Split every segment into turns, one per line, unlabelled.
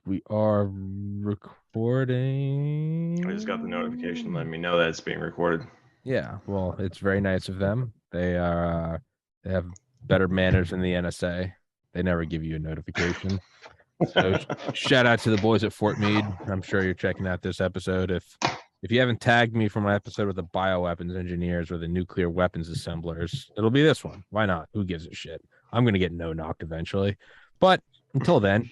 We are recording.
I just got the notification letting me know that it's being recorded.
Yeah, well, it's very nice of them. They have better manners than the NSA. They never give you a notification. So shout out to the boys at Fort Meade. I'm sure you're checking out this episode. If you haven't tagged me for my episode with the bioweapons engineers or the nuclear weapons assemblers, it'll be this one. Why not? Who gives a shit? I'm gonna get no-knocked eventually. But until then,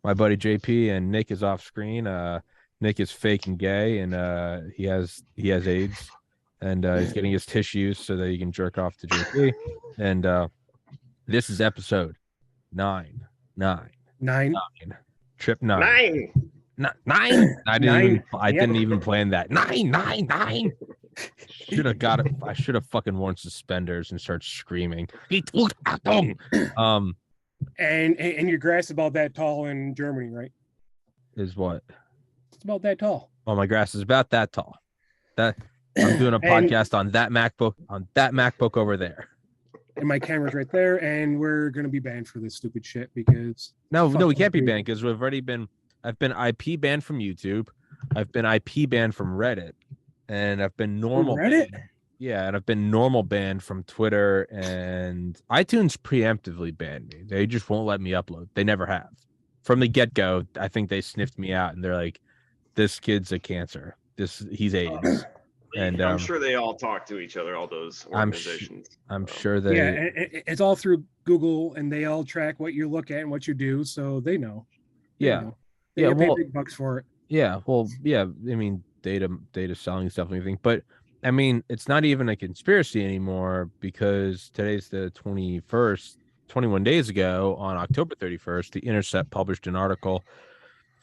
my buddy JP and Nick is off screen. Nick is fake and gay, and he has AIDS, and he's getting his tissues so that he can jerk off to JP. And this is episode 9. Trip 9. 9. I didn't even plan that. 9. Should have got it. I should have fucking worn suspenders and started screaming.
And your grass is about that tall in Germany, right?
Is what?
It's about that tall.
Oh, my grass is about that tall. That I'm doing a podcast on that MacBook over there.
And my camera's right there, and we're gonna be banned for this stupid shit because
no, we can't be banned because I've been IP banned from YouTube, I've been IP banned from Reddit, and I've been normal
Reddit.
Yeah, and I've been normal banned from Twitter, and iTunes preemptively banned me. They just won't let me upload. They never have. From the get-go, I think they sniffed me out, and they're like, this kid's a cancer. He's AIDS. And
I'm sure they all talk to each other, all those organizations.
I'm sure they...
Yeah, it's all through Google, and they all track what you look at and what you do, so they know. They pay big bucks for it.
Yeah, well, yeah, I mean, data selling stuff and everything, but I mean, it's not even a conspiracy anymore because today's the 21st. 21 days ago, on October 31st, The Intercept published an article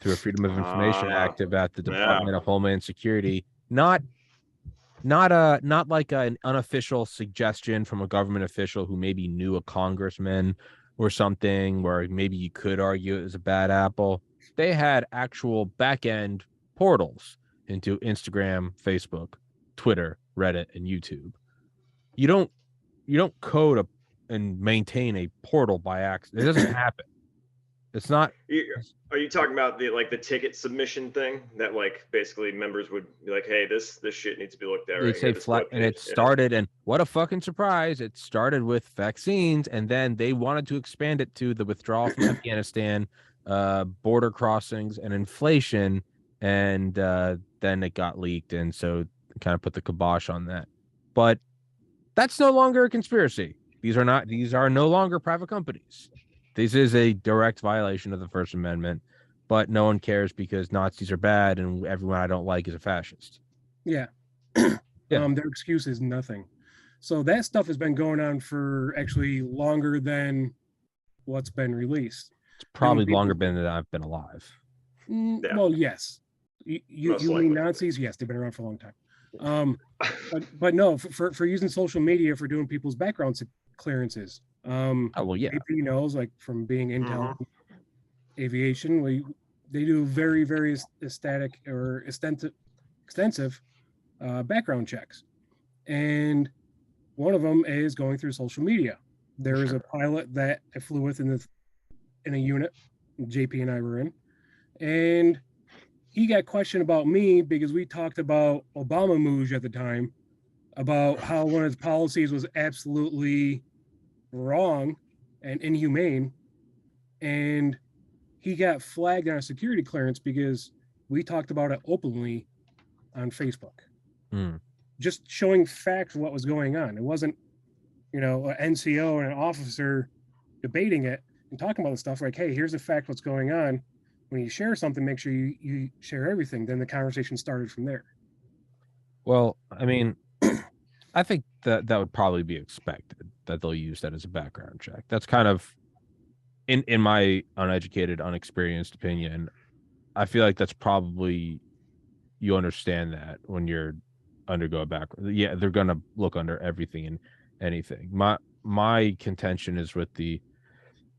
through a Freedom of Information Act about the Department of Homeland Security. Not like an unofficial suggestion from a government official who maybe knew a congressman or something, where maybe you could argue it was a bad apple. They had actual back-end portals into Instagram, Facebook, Twitter, Reddit, and YouTube. You don't code and maintain a portal by accident. It doesn't happen. It's not.
Are you talking about the ticket submission thing that basically members would be like, hey, this shit needs to be looked at?
They say flat, and it started, and what a fucking surprise! It started with vaccines, and then they wanted to expand it to the withdrawal from Afghanistan, border crossings, and inflation, and then it got leaked, and so kind of put the kibosh on that. But that's no longer a conspiracy. These are no longer private companies. This is a direct violation of the First Amendment, but no one cares because Nazis are bad and everyone I don't like is a fascist.
Yeah. Their excuse is nothing. So that stuff has been going on for actually longer than what's been released.
It's probably longer than I've been alive.
Yeah. Well, yes. You mean Nazis? Yes, they've been around for a long time. But no, for using social media for doing people's background clearances. AP knows, from being intel aviation, they do very, very extensive background checks, and one of them is going through social media. There is a pilot that I flew with in a unit JP and I were in, and he got questioned about me because we talked about Obama Mouge at the time, about how one of his policies was absolutely wrong and inhumane, and he got flagged on a security clearance because we talked about it openly on Facebook. Just showing facts of what was going on. It wasn't, an NCO and an officer debating it and talking about the stuff like, hey, here's the fact what's going on. When you share something, make sure you share everything. Then the conversation started from there.
Well, I mean, I think that would probably be expected, that they'll use that as a background check. That's kind of, in my uneducated, unexperienced opinion, I feel like that's probably, you understand that when you're undergo a background. Yeah, they're going to look under everything and anything. My contention is with the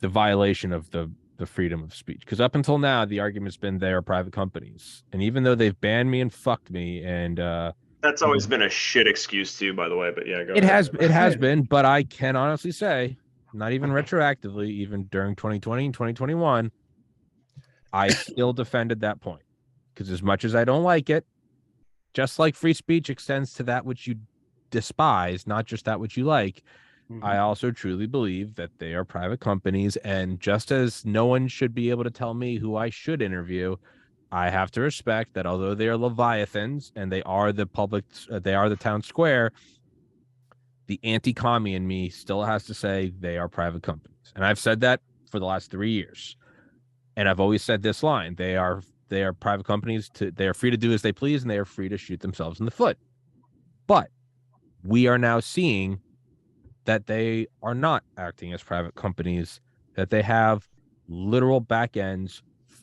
violation of the freedom of speech, because up until now the argument's been they are private companies, and even though they've banned me and fucked me, and
that's always been a shit excuse too, by the way. But yeah,
it has been. But I can honestly say, not even retroactively, even during 2020 and 2021, I still defended that point because as much as I don't like it, just like free speech extends to that which you despise, not just that which you like, I also truly believe that they are private companies. And just as no one should be able to tell me who I should interview, I have to respect that although they are Leviathans and they are the public, they are the town square, the anti-commie in me still has to say they are private companies. And I've said that for the last 3 years. And I've always said this line: they are private companies. They are free to do as they please, and they are free to shoot themselves in the foot. But we are now seeing that they are not acting as private companies, that they have literal back ends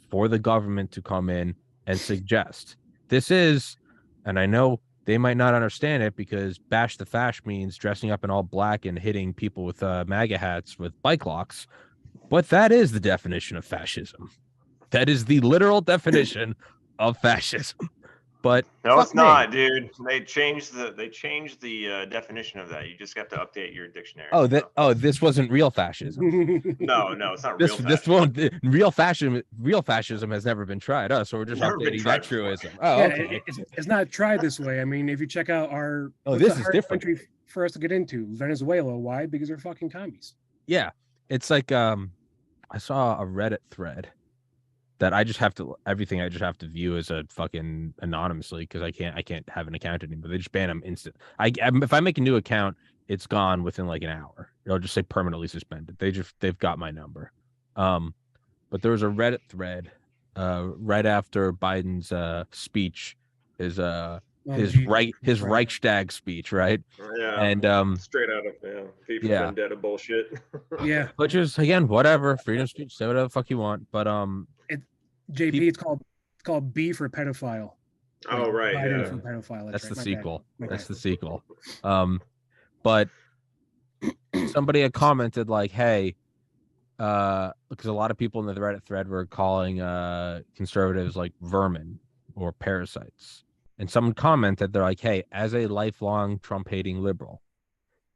for the government to come in and suggest. This is, and I know they might not understand it because bash the fash means dressing up in all black and hitting people with MAGA hats with bike locks. But that is the definition of fascism. That is the literal definition of fascism. But
no, it's not, dude. They changed the definition of that. You just have to update your dictionary.
This wasn't real fascism.
No, it's not real.
Real fascism has never been tried. So we're just updating that truism. Okay.
It's not tried this way. I mean, if you check out our
this is different
country for us to get into, Venezuela. Why? Because they're fucking commies.
Yeah, it's like I saw a Reddit thread that I just have to view as a fucking anonymously because I can't have an account anymore. They just ban them instant. If I make a new account, it's gone within like an hour. It'll just say permanently suspended. They've got my number. But there was a Reddit thread right after Biden's speech, his Reichstag speech, right?
Yeah,
and
straight out of vendetta bullshit.
Yeah,
which is again whatever, freedom of speech, say whatever the fuck you want, but
JP, it's called B for pedophile.
Oh, right.
Yeah. For pedophile.
That's the sequel. That's the sequel. But somebody had commented like, hey, because a lot of people in the Reddit thread were calling conservatives like vermin or parasites. And someone commented, they're like, hey, as a lifelong Trump-hating liberal,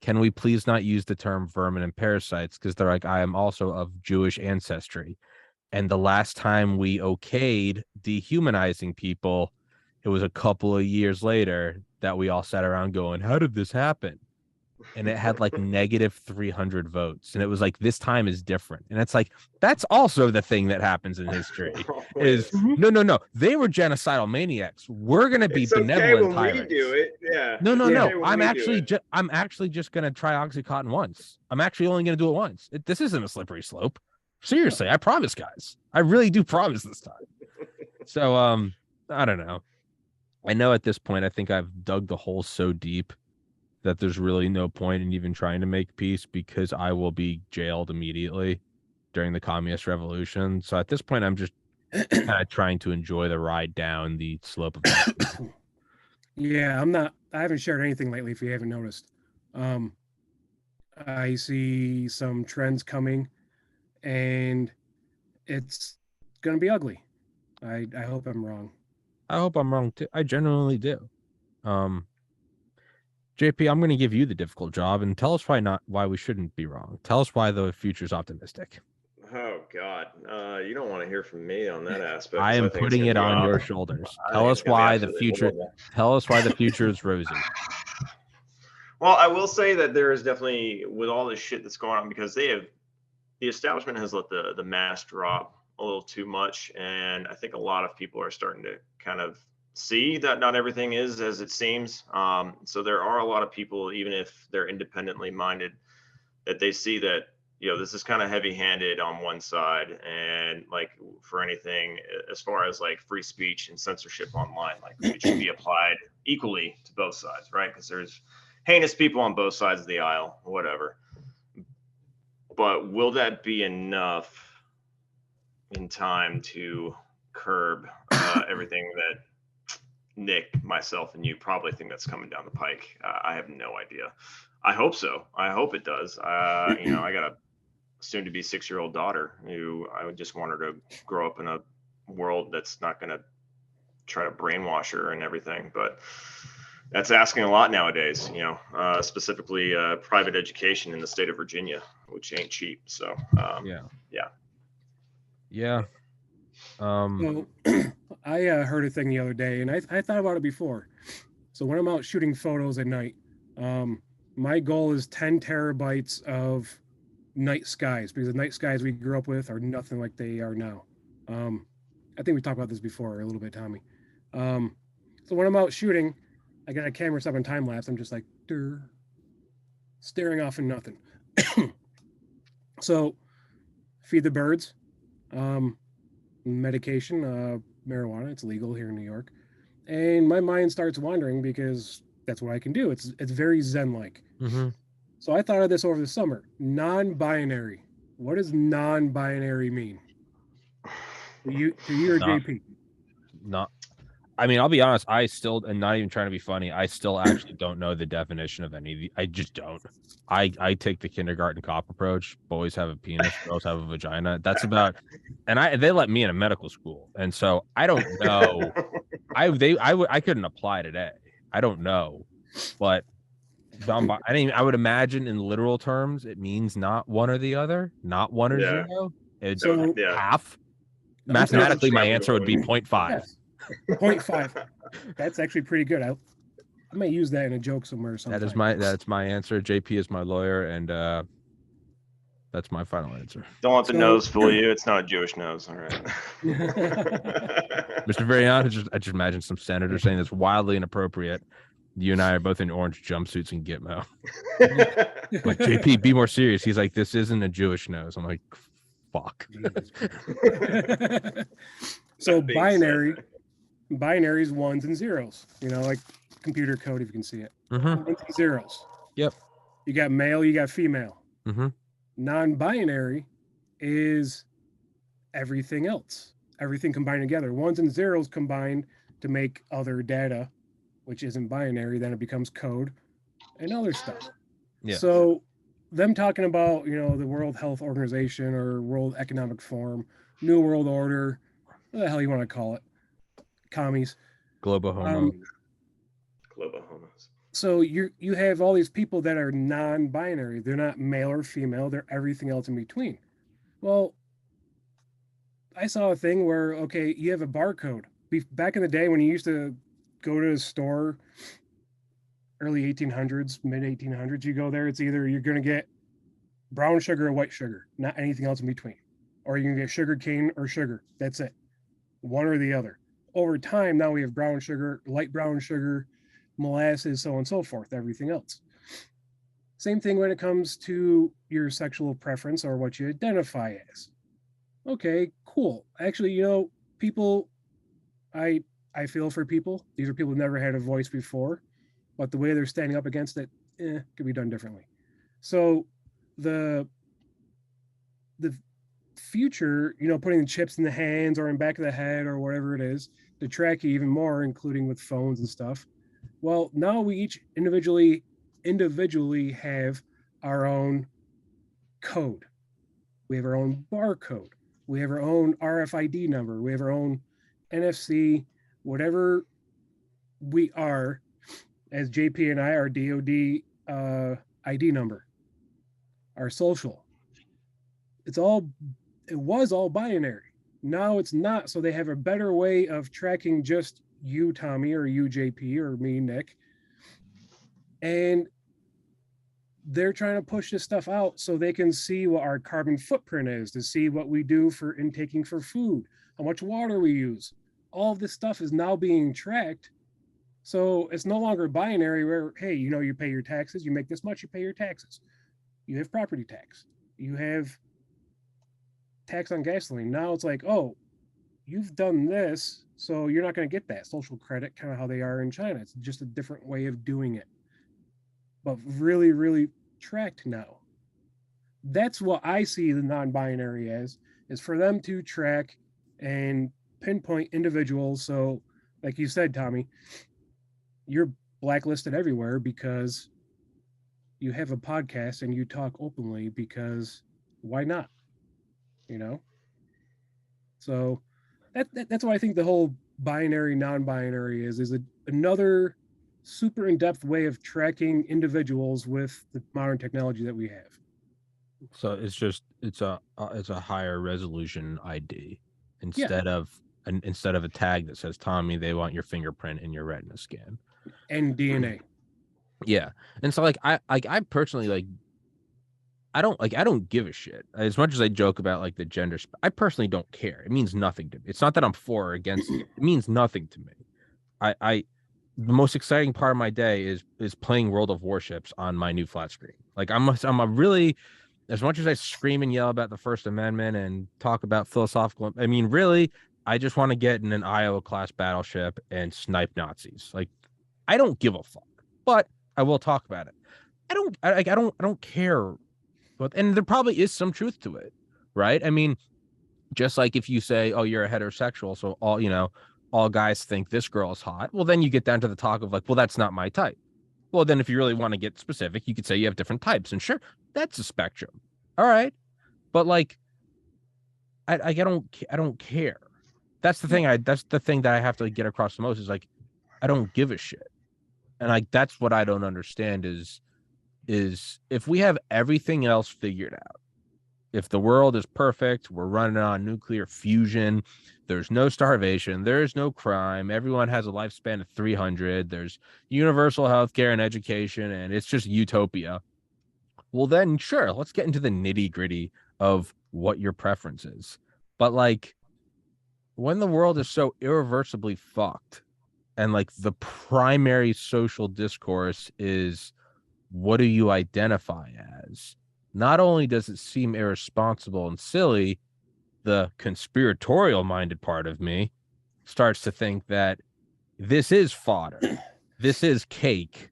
can we please not use the term vermin and parasites? Because they're like, I am also of Jewish ancestry. And the last time we okayed dehumanizing people, it was a couple of years later that we all sat around going, how did this happen? And it had like negative 300 votes. And it was like, this time is different. And it's like, that's also the thing that happens in history is no. They were genocidal maniacs. We're going to be benevolent tyrants.
We do it. Yeah.
No. I'm actually just going to try Oxycontin once. I'm actually only going to do it once. This isn't a slippery slope. Seriously, I promise, guys. I really do promise this time. So, I don't know. I know at this point, I think I've dug the hole so deep that there's really no point in even trying to make peace because I will be jailed immediately during the communist revolution. So at this point, I'm just kind of trying to enjoy the ride down the slope of that.
Yeah, I haven't shared anything lately if you haven't noticed. I see some trends coming and it's going to be ugly. I hope I'm wrong.
I hope I'm wrong too. I genuinely do. JP, I'm going to give you the difficult job and tell us why we shouldn't be wrong. Tell us why the future's optimistic.
Oh God, you don't want to hear from me on that aspect.
I am putting it on your shoulders. Tell us why the future. Tell us why the future is rosy.
Well, I will say that there is definitely, with all this shit that's going on, because the establishment has let the mask drop a little too much, and I think a lot of people are starting to kind of see that not everything is as it seems. So there are a lot of people, even if they're independently minded, that they see that, you know, this is kind of heavy-handed on one side, and like for anything as far as like free speech and censorship online, like it should be applied equally to both sides, right? Because there's heinous people on both sides of the aisle, whatever. But will that be enough in time to curb everything that Nick, myself, and you probably think that's coming down the pike? I have no idea. I hope so. I hope it does. You know, I got a soon-to-be 6-year-old daughter who I would just want her to grow up in a world that's not going to try to brainwash her and everything. But that's asking a lot nowadays, you know, specifically private education in the state of Virginia, which ain't cheap. So, yeah.
So I heard a thing the other day, and I thought about it before. So when I'm out shooting photos at night, my goal is 10 terabytes of night skies, because the night skies we grew up with are nothing like they are now. I think we talked about this before a little bit, Tommy. So when I'm out shooting, I got a camera set up on time lapse. I'm just like staring off in nothing. So feed the birds, medication, marijuana. It's legal here in New York, and my mind starts wandering because that's what I can do. It's very zen-like.
Mm-hmm.
So I thought of this over the summer. Non-binary. What does non-binary mean? To you or JP?
Not. I mean, I'll be honest. I still, and not even trying to be funny, I still actually don't know the definition of any of the. I just don't. I take the kindergarten cop approach. Boys have a penis, girls have a vagina. That's about. And they let me in a medical school, and so I don't know. I couldn't apply today. I don't know, but I would imagine in literal terms it means not one or the other, not one or zero. It's half. Mathematically, my answer would be 0.5.
Yes. 0.5. That's actually pretty good. I may use that in a joke somewhere.
That's my answer. JP is my lawyer, and that's my final answer.
Don't let the nose fool you. It's not a Jewish nose. All right.
Mr. Varian, I just imagine some senator saying that's wildly inappropriate. You and I are both in orange jumpsuits and Gitmo. Like, JP, be more serious. He's like, this isn't a Jewish nose. I'm like, fuck.
So binaries, ones and zeros. You know, like computer code, if you can see it.
Mm-hmm.
Ones and zeros.
Yep.
You got male, you got female.
Mm-hmm.
Non-binary is everything else. Everything combined together. Ones and zeros combined to make other data, which isn't binary. Then it becomes code and other stuff.
Yeah.
So them talking about, you know, the World Health Organization or World Economic Forum, New World Order, what the hell you want to call it, commies,
global homo.
Global homos.
So you have all these people that are non-binary. They're not male or female. They're everything else in between. Well, I saw a thing where, okay, you have a barcode. Back in the day when you used to go to a store, early 1800s, mid 1800s, you go there, it's either you're going to get brown sugar or white sugar, not anything else in between. Or you can get sugar cane or sugar. That's it. One or the other. Over time, now we have brown sugar, light brown sugar, molasses, so on and so forth, everything else. Same thing when it comes to your sexual preference or what you identify as. Okay, cool. Actually, you know, people, I feel for people. These are people who never had a voice before, but the way they're standing up against it, could be done differently. So the future, you know, putting the chips in the hands or in back of the head or whatever it is to track you even more, including with phones and stuff. Well, now we each individually have our own code. We have our own barcode. We have our own RFID number. We have our own NFC, whatever we are, as JP and I, our DOD ID number, our social. It was all binary. Now it's not. So they have a better way of tracking just you, Tommy, or you, JP, or me, Nick. And they're trying to push this stuff out so they can see what our carbon footprint is, to see what we do for intaking for food, how much water we use. All of this stuff is now being tracked. So it's no longer binary where, hey, you know, you pay your taxes, you make this much, you pay your taxes. You have property tax. You have tax on gasoline. Now it's like, oh, you've done this, so you're not going to get that social credit, kind of how they are in China. It's just a different way of doing it, but really, really tracked now. That's what I see the non-binary as, is for them to track and pinpoint individuals. So like you said, Tommy, you're blacklisted everywhere because you have a podcast and you talk openly, because why not? You know? So that's what I think the whole binary, non-binary is another super in-depth way of tracking individuals with the modern technology that we have.
So it's a higher resolution ID instead of a tag that says Tommy, they want your fingerprint in your retina scan
and DNA.
Yeah. And so like I personally like I don't give a shit. As much as I joke about like the gender, I personally don't care. It means nothing to me. It's not that I'm for or against it. It means nothing to me. I the most exciting part of my day is playing World of Warships on my new flat screen. Like I'm a really, as much as I scream and yell about the First Amendment and talk about philosophical, I mean, really, I just want to get in an Iowa class battleship and snipe Nazis. Like I don't give a fuck, but I will talk about it. I don't care. But and there probably is some truth to it, right? I mean, just like if you say, "Oh, you're a heterosexual," so all guys think this girl is hot. Well, then you get down to the talk of like, "Well, that's not my type." Well, then if you really want to get specific, you could say you have different types, and sure, that's a spectrum. All right, but like, I don't care. That's the thing. That's the thing that I have to get across the most is like, I don't give a shit, and like that's what I don't understand is if we have everything else figured out, if the world is perfect, we're running on nuclear fusion, there's no starvation, there's no crime, everyone has a lifespan of 300, there's universal health care and education, and it's just utopia. Well, then sure, let's get into the nitty gritty of what your preference is. But like when the world is so irreversibly fucked and like the primary social discourse is what do you identify as? Not only does it seem irresponsible and silly, the conspiratorial minded part of me starts to think that this is fodder. This is cake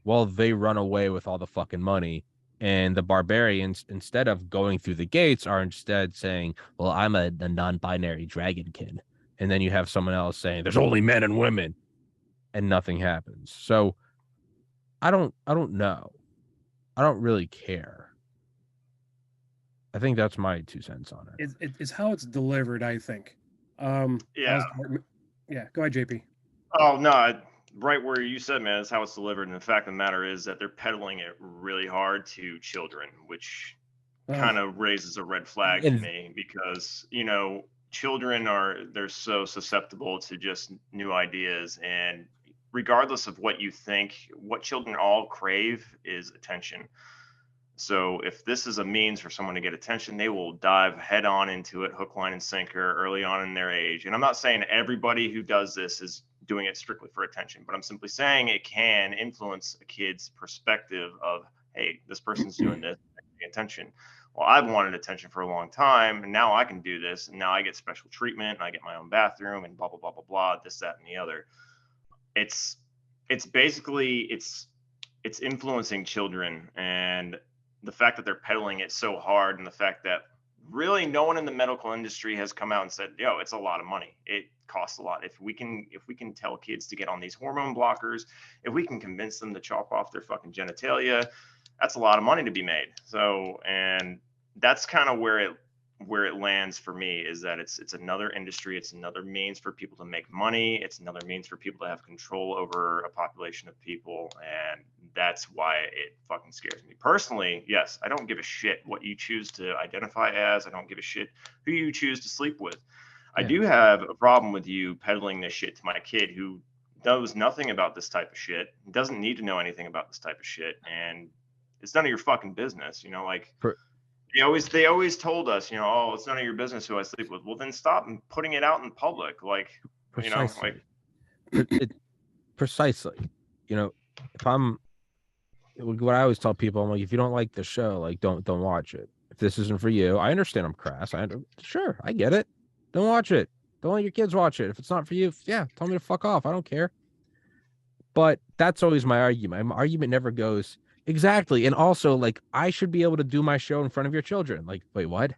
while they run away with all the fucking money. And the barbarians, instead of going through the gates, are instead saying, well, I'm a non-binary dragonkin. And then you have someone else saying, there's only men and women. And nothing happens. So I don't know. I don't really care. I think that's my 2 cents on it.
It's how it's delivered, I think.
Yeah.
Yeah. Go ahead, JP.
Oh no, right where you said, man, is how it's delivered. And the fact of the matter is that they're peddling it really hard to children, which kind of raises a red flag to me because children they're so susceptible to just new ideas, and regardless of what you think, what children all crave is attention. So if this is a means for someone to get attention, they will dive head on into it, hook, line, and sinker early on in their age. And I'm not saying everybody who does this is doing it strictly for attention, but I'm simply saying it can influence a kid's perspective of, hey, this person's doing this, pay attention. Well, I've wanted attention for a long time, and now I can do this, and now I get special treatment, and I get my own bathroom, and blah, blah, blah, blah, blah, this, that, and the other. It's basically, it's influencing children, and the fact that they're peddling it so hard, and the fact that really no one in the medical industry has come out and said, yo, it's a lot of money. It costs a lot. If we can tell kids to get on these hormone blockers, if we can convince them to chop off their fucking genitalia, that's a lot of money to be made. So, and that's kind of where it lands for me, is that it's another industry, it's another means for people to make money, it's another means for people to have control over a population of people, and that's why it fucking scares me. Personally, yes, I don't give a shit what you choose to identify as, I don't give a shit who you choose to sleep with. I do have a problem with you peddling this shit to my kid who knows nothing about this type of shit, doesn't need to know anything about this type of shit, and it's none of your fucking business, They always told us, oh, it's none of your business who I sleep with. Well, then stop putting it out in public. Like,
precisely. Precisely. If I'm, what I always tell people, I'm like, if you don't like the show, like, don't watch it. If this isn't for you, I understand I'm crass. Sure, I get it. Don't watch it. Don't let your kids watch it. If it's not for you, yeah, tell me to fuck off. I don't care. But that's always my argument. My argument never goes, exactly. And also, like, I should be able to do my show in front of your children. Like, wait, what?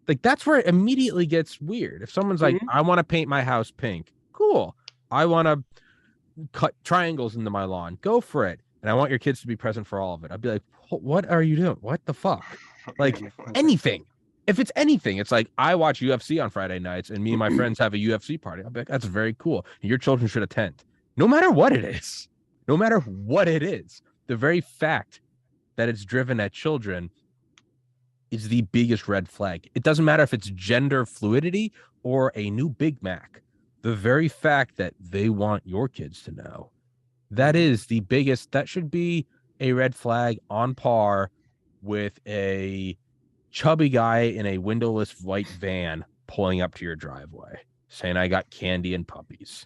Like, that's where it immediately gets weird. If someone's like, I want to paint my house pink. Cool. I want to cut triangles into my lawn. Go for it. And I want your kids to be present for all of it. I'd be like, what are you doing? What the fuck? Like, anything. If it's anything, it's like, I watch UFC on Friday nights and me and my friends have a UFC party. I'll be like, that's very cool. And your children should attend. No matter what it is. No matter what it is. The very fact that it's driven at children is the biggest red flag. It doesn't matter if it's gender fluidity or a new Big Mac. The very fact that they want your kids to know, that is the biggest, that should be a red flag on par with a chubby guy in a windowless white van pulling up to your driveway saying, I got candy and puppies.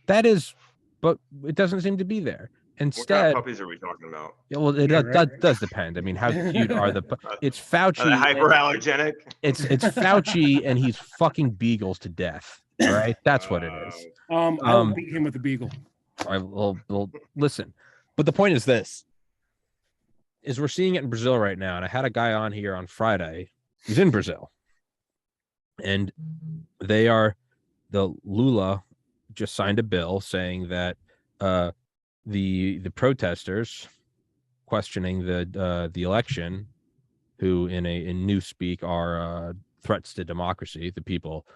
That is, but it doesn't seem to be there.
What kind
Instead,
of puppies are we talking about?
yeah, well, it
Yeah,
does depend. I mean, how cute are the? It's Fauci.
Are they hyperallergenic?
It's Fauci, and he's fucking beagles to death. All right, that's what it is.
I'll beat him with the beagle.
I will listen, but the point is this: is we're seeing it in Brazil right now, and I had a guy on here on Friday. He's in Brazil, and the Lula just signed a bill saying that the protesters questioning the election, who in newspeak are threats to democracy, the people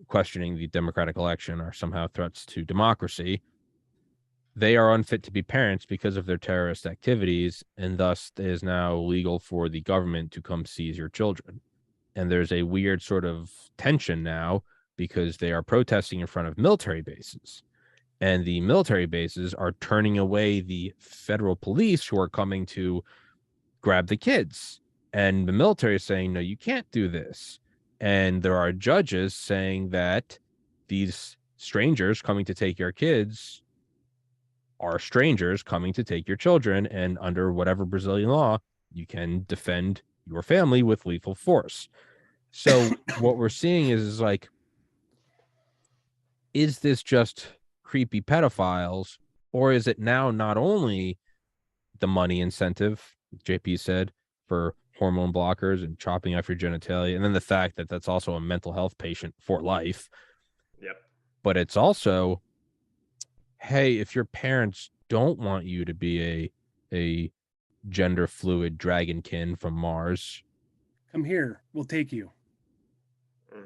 questioning the democratic election are somehow threats to democracy. They are unfit to be parents because of their terrorist activities, and thus it is now legal for the government to come seize your children. And there's a weird sort of tension now because they are protesting in front of military bases. And the military bases are turning away the federal police who are coming to grab the kids. And the military is saying, no, you can't do this. And there are judges saying that these strangers coming to take your kids are strangers coming to take your children. And under whatever Brazilian law, you can defend your family with lethal force. So what we're seeing is like, is this just creepy pedophiles, or is it now not only the money incentive, JP said, for hormone blockers and chopping off your genitalia, and then the fact that that's also a mental health patient for life?
Yep.
But it's also, hey, if your parents don't want you to be a gender fluid dragonkin from Mars,
Come here, we'll take you.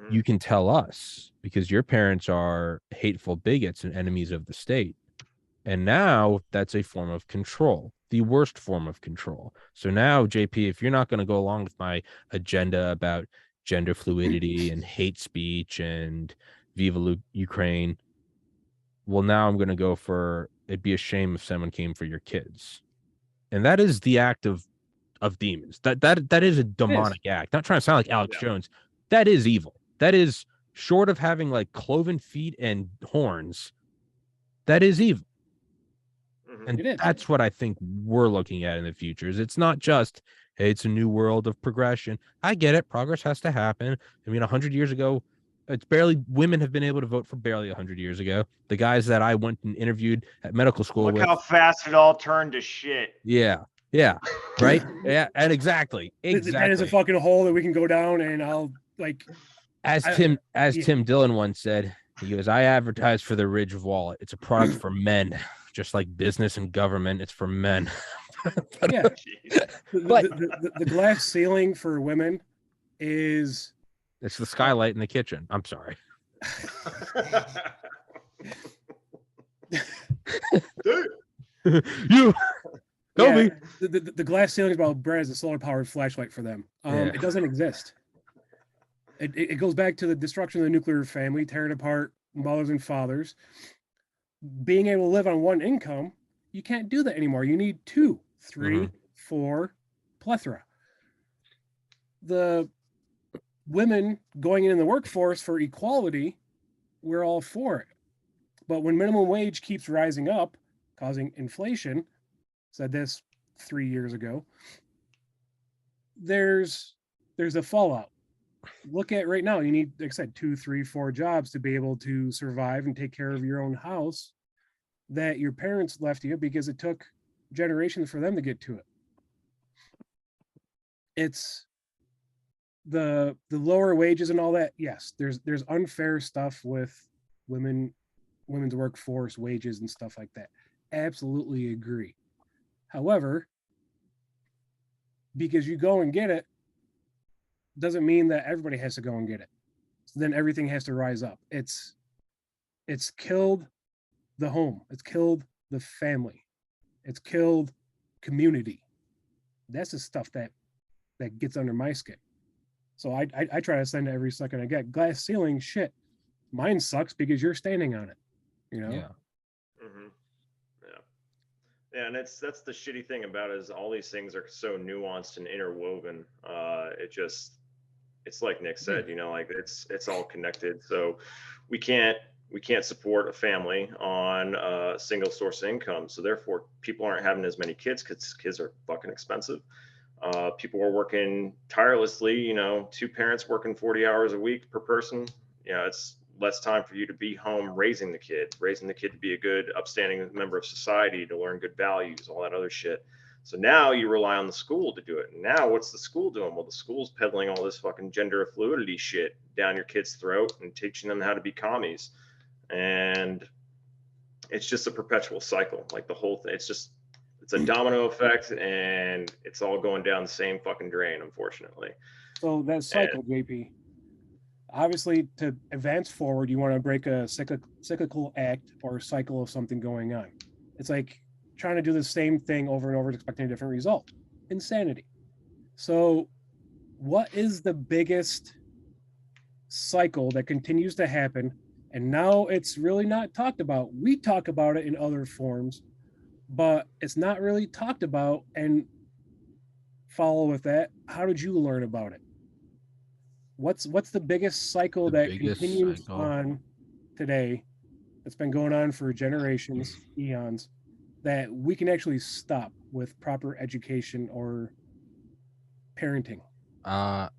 you can tell us, because your parents are hateful bigots and enemies of the state. And now that's a form of control, the worst form of control. So now, JP, if you're not going to go along with my agenda about gender fluidity and hate speech and Viva Ukraine, well, now I'm going to go for, it'd be a shame if someone came for your kids. And that is the act of demons. That is a demonic act. Not trying to sound like Alex Jones. That is evil. That is, short of having like cloven feet and horns, that is evil. And that's what I think we're looking at in the future. Is it's not just, hey, it's a new world of progression. I get it. Progress has to happen. I mean, 100 years ago, it's barely, women have been able to vote for barely 100 years ago. The guys that I went and interviewed at medical school
Look
with,
how fast it all turned to shit.
Yeah. Right. Yeah. And exactly.
That is a fucking hole that we can go down, and I'll like.
As Tim Dillon once said, he goes, I advertise for the Ridge wallet. It's a product for men, just like business and government. It's for men.
Yeah. The glass ceiling for women is.
It's the skylight in the kitchen. I'm sorry. You.
Yeah, the glass ceiling is about bread as a solar powered flashlight for them. It doesn't exist. It goes back to the destruction of the nuclear family, tearing apart mothers and fathers. Being able to live on one income, you can't do that anymore. You need 2, 3, 4, plethora. The women going in the workforce for equality, we're all for it. But when minimum wage keeps rising up, causing inflation, said this 3 years ago, there's a fallout. Look at right now, you need, like I said, 2, 3, 4 jobs to be able to survive and take care of your own house that your parents left you because it took generations for them to get to it. It's the lower wages and all that. Yes, there's unfair stuff with women's workforce wages and stuff like that. Absolutely agree. However, because you go and get it doesn't mean that everybody has to go and get it. So then everything has to rise up. It's killed the home. It's killed the family. It's killed community. That's the stuff that that gets under my skin. So I try to send it every second I get. Glass ceiling, shit. Mine sucks because you're standing on it. You know?
Yeah.
Mm-hmm. Yeah, and that's the shitty thing about it is all these things are so nuanced and interwoven. It's like Nick said, you know, like it's all connected. So we can't support a family on a single source of income. So therefore, people aren't having as many kids because kids are fucking expensive. People are working tirelessly. You know, two parents working 40 hours a week per person. You know, it's less time for you to be home raising the kid to be a good, upstanding member of society, to learn good values, all that other shit. So now you rely on the school to do it. Now what's the school doing? Well, the school's peddling all this fucking gender fluidity shit down your kid's throat and teaching them how to be commies. And it's just a perpetual cycle. Like the whole thing, it's a domino effect, and it's all going down the same fucking drain, unfortunately.
So that cycle, JP, obviously to advance forward, you want to break a cyclical act or cycle of something going on. It's like trying to do the same thing over and over and expecting a different result. Insanity. So what is the biggest cycle that continues to happen? And now it's really not talked about. We talk about it in other forms, but it's not really talked about. And follow with that, how did you learn about it? What's the biggest cycle that continues on today, that's been going on for generations, eons, that we can actually stop with proper education or parenting?
I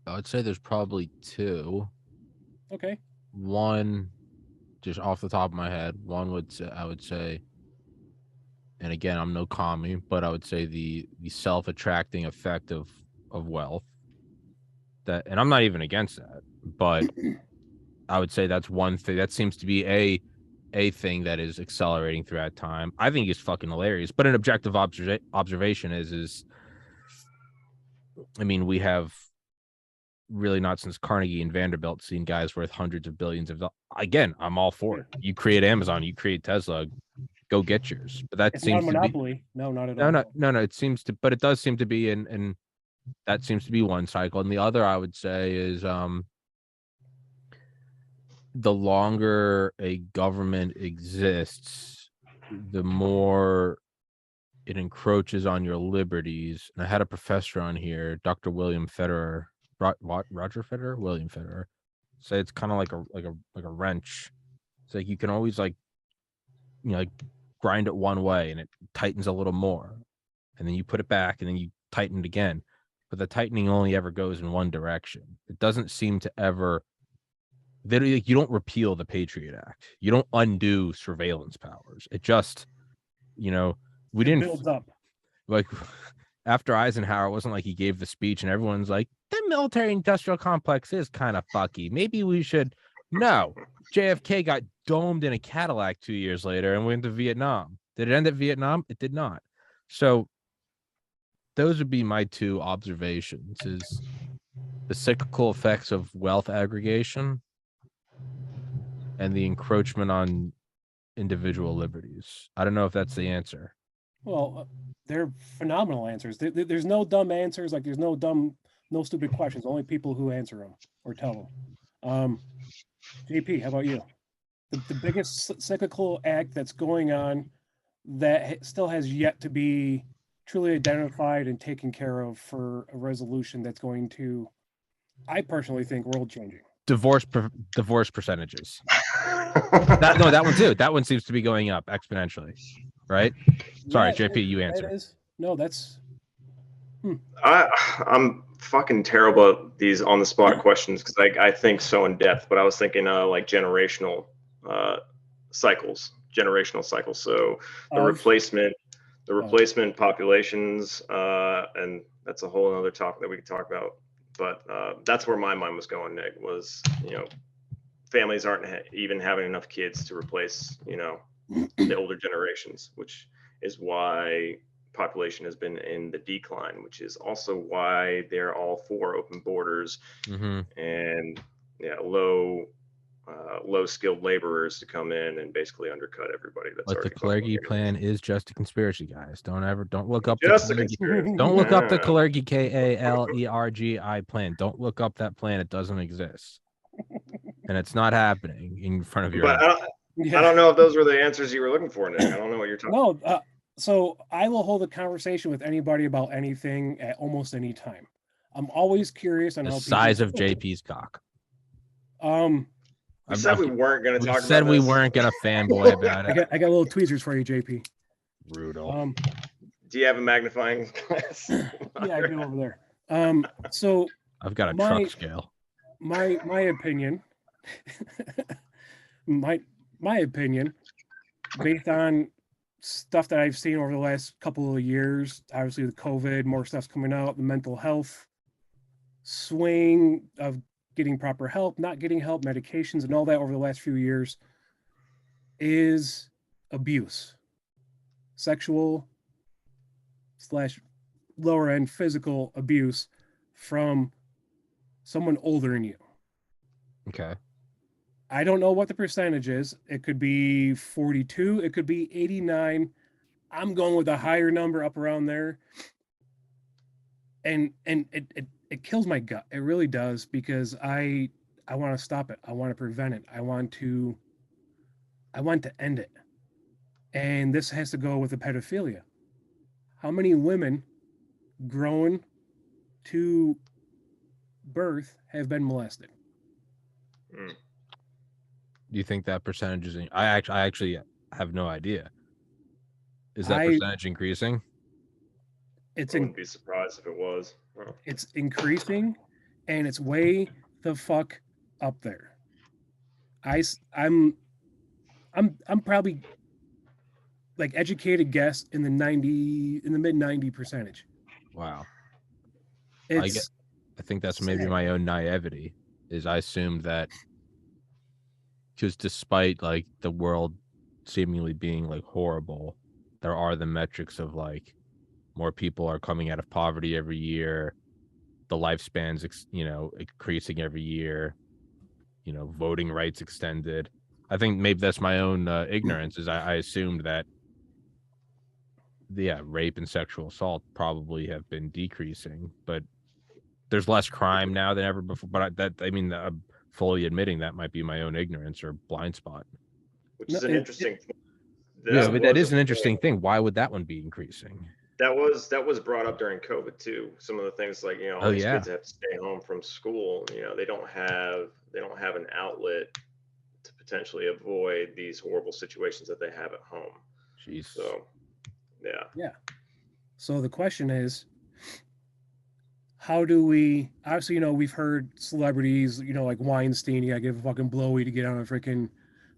would say there's probably two.
Okay.
One, just off the top of my head, I would say, and again, I'm no commie, but I would say the self-attracting effect of wealth. That, and I'm not even against that, but I would say that's one thing that seems to be a thing that is accelerating throughout time. I think it's fucking hilarious, but an objective observation is I mean, we have really not since Carnegie and Vanderbilt seen guys worth hundreds of billions of dollars. Again, I'm all for it. You create Amazon, you create Tesla, go get yours. But that
It's
seems
not a
to
monopoly.
be
No, not at all.
No. It seems to, but it does seem to be, and that seems to be one cycle. And the other, I would say, is the longer a government exists, the more it encroaches on your liberties. And I had a professor on here, Dr. William Federer, Roger Federer, William Federer. So it's kind of like a wrench. It's like you can always like grind it one way and it tightens a little more, and then you put it back and then you tighten it again. But the tightening only ever goes in one direction. It doesn't seem to ever. You don't repeal the Patriot Act. You don't undo surveillance powers. It just, we didn't
builds up.
Like after Eisenhower, it wasn't like he gave the speech and everyone's like, the military industrial complex is kind of fucky. Maybe we should. No, JFK got domed in a Cadillac 2 years later and went to Vietnam. Did it end at Vietnam? It did not. So those would be my two observations: is the cyclical effects of wealth aggregation and the encroachment on individual liberties. I don't know if that's the answer.
Well, they're phenomenal answers. There's no dumb answers. Like there's no stupid questions. Only people who answer them or tell them. JP, how about you? The biggest cyclical act that's going on that still has yet to be truly identified and taken care of for a resolution that's going to, I personally think, world changing.
Divorce percentages. That one too. That one seems to be going up exponentially, right? Sorry, JP, you answer.
That's.
I'm fucking terrible at these on the spot questions because I think so in depth. But I was thinking like generational cycles. So the replacement populations, and that's a whole other topic that we could talk about. But that's where my mind was going, Nick, was, families aren't even having enough kids to replace, the older generations, which is why population has been in the decline, which is also why they're all for open borders and low low-skilled laborers to come in and basically undercut everybody that's
But the
already fucking
Kalergi
in.
plan is just a conspiracy, guys. Don't look up
Just
the
a
Kalergi.
conspiracy.
Don't look up the
Ah.
Kalergi Kalergi plan. Don't look up that plan. It doesn't exist. And it's not happening in front of your
But
eyes.
Yeah.
I don't know if those were the answers you were looking for, Nick. I don't know what you're talking about.
No, so I will hold a conversation with anybody about anything at almost any time. I'm always curious on
The
how
size
people
of JP's cock.
We said we weren't going to
We
talk
said
about
we
this.
weren't gonna fanboy about it.
I got little tweezers for you, JP.
Brutal.
Do you have a magnifying glass?
Yeah, I do over there. So
I've got a truck scale.
My opinion, my opinion, based on stuff that I've seen over the last couple of years, obviously the COVID, more stuff's coming out, the mental health swing of getting proper help, not getting help, medications, and all that over the last few years is abuse, sexual / lower end physical abuse from someone older than you.
Okay.
I don't know what the percentage is. It could be 42, it could be 89. I'm going with a higher number up around there. And it kills my gut. It really does, because I want to stop it. I want to prevent it. I want to end it. And this has to go with the pedophilia. How many women grown to birth have been molested?
Do you think that percentage is? I actually have no idea. Is that percentage increasing?
I wouldn't be surprised if it was. Oh.
It's increasing, and it's way the fuck up there. I'm probably like educated guess in the mid 90%.
Wow.
I
think that's maybe my own naivety. Is I assumed that because despite like the world seemingly being like horrible, there are the metrics of like more people are coming out of poverty every year, the lifespan's increasing every year, voting rights extended. I think maybe that's my own ignorance. Is I assumed that rape and sexual assault probably have been decreasing, but there's less crime now than ever before. But I'm fully admitting that might be my own ignorance or blind spot.
Which is an interesting thing.
But that is an interesting thing. Why would that one be increasing?
That was brought up during COVID too. Some of the things like, all these kids have to stay home from school. They don't have an outlet to potentially avoid these horrible situations that they have at home.
Jeez.
So, yeah.
So the question is, how do we? Obviously, we've heard celebrities, like Weinstein, you gotta give a fucking blowy to get on a freaking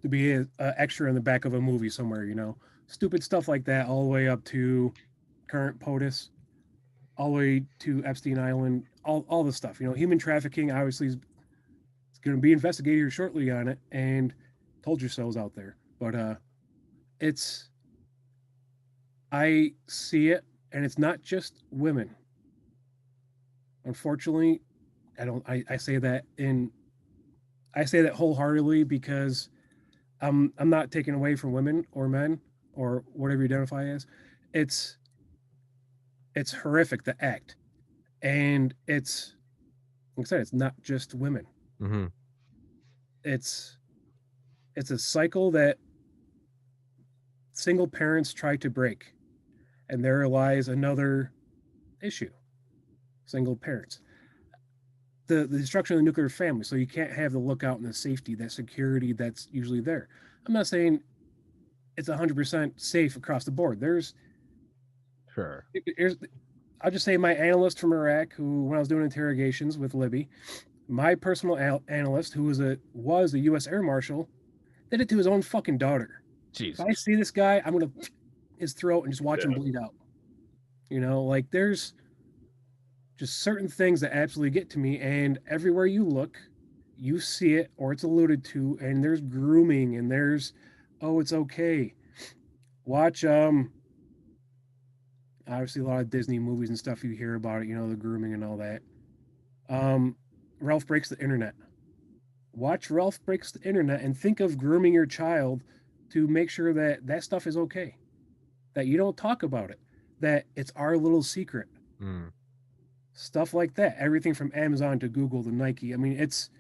to be an extra in the back of a movie somewhere. Stupid stuff like that, all the way up to current POTUS, all the way to Epstein Island, all the stuff. Human trafficking obviously is going to be investigated here shortly on it, and told you so's out there. But I see it, and it's not just women. Unfortunately, I say that wholeheartedly, because I'm not taking away from women or men or whatever you identify as. It's horrific, the act, and it's, like I said, it's not just women.
Mm-hmm.
It's a cycle that single parents try to break, and there lies another issue. Single parents, the destruction of the nuclear family. So you can't have the lookout and the safety, that security that's usually there. I'm not saying it's 100% safe across the board.
Sure.
I'll just say my analyst from Iraq, who, when I was doing interrogations with Libby, my personal analyst, who was a U.S. Air Marshal, did it to his own fucking daughter.
Jesus.
If I see this guy, I'm gonna his throat and just watch him bleed out. Like there's just certain things that absolutely get to me, and everywhere you look, you see it or it's alluded to, and there's grooming, and there's, oh, it's okay. Watch obviously a lot of Disney movies and stuff, you hear about it, the grooming and all that. Ralph Breaks the Internet. watch Ralph Breaks the Internet and think of grooming your child to make sure that that stuff is okay, that you don't talk about it, that it's our little secret.
Mm.
Stuff like that. Everything from Amazon to Google to Nike. I mean, it's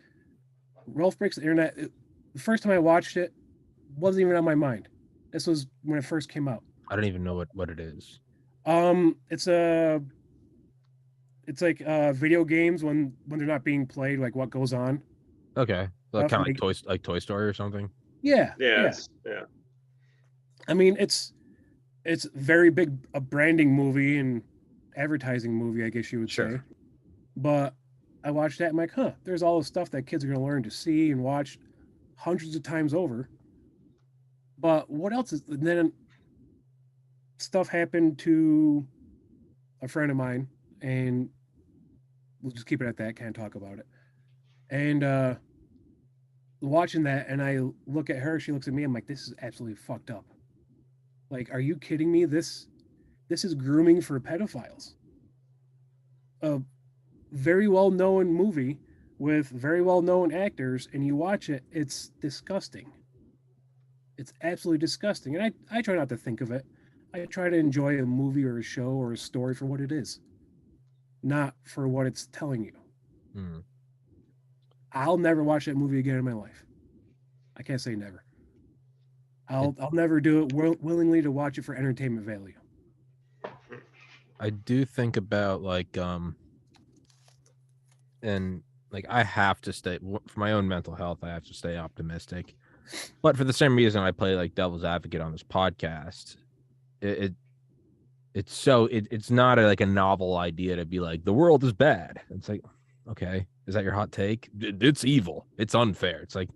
Ralph Breaks the Internet. The first time I watched it wasn't even on my mind. This was when it first came out.
I don't even know what it is.
It's like video games when they're not being played, like what goes on.
Okay, like kind of
Like-
like Toy Story or something.
Yeah,
Yeah.
yeah.
Yeah.
I mean, it's very big a branding movie and advertising movie, I guess you would
Sure.
say. But I watched that and I'm like, huh, there's all this stuff that kids are gonna learn to see and watch hundreds of times over. But what else is and then stuff happened to a friend of mine, and we'll just keep it at that, can't talk about it. And watching that, and I look at her, she looks at me, I'm like, this is absolutely fucked up. Like, are you kidding me? This is grooming for pedophiles. A very well-known movie with very well-known actors, and you watch it, it's disgusting. It's absolutely disgusting. And I try not to think of it. I try to enjoy a movie or a show or a story for what it is, not for what it's telling you.
Mm.
I'll never watch that movie again in my life. I can't say never. I'll never do it willingly to watch it for entertainment value.
I do think about like and like I have to stay for my own mental health. I have to stay optimistic, but for the same reason I play like devil's advocate on this podcast. It's not like a novel idea to be like the world is bad. It's like, okay, is that your hot take? It's evil. It's unfair. It's like,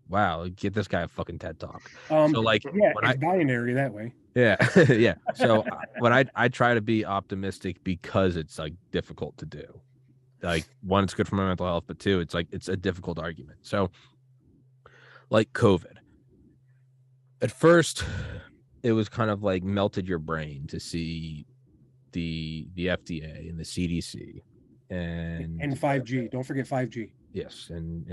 wow, get this guy a fucking TED talk. So like,
yeah,
when
it's binary that way.
Yeah, yeah. So when I try to be optimistic because it's like difficult to do. Like one, it's good for my mental health, but two, it's like it's a difficult argument. So like COVID. At first, it was kind of like melted your brain to see the FDA and the CDC and
5G. Don't forget 5G.
yes, and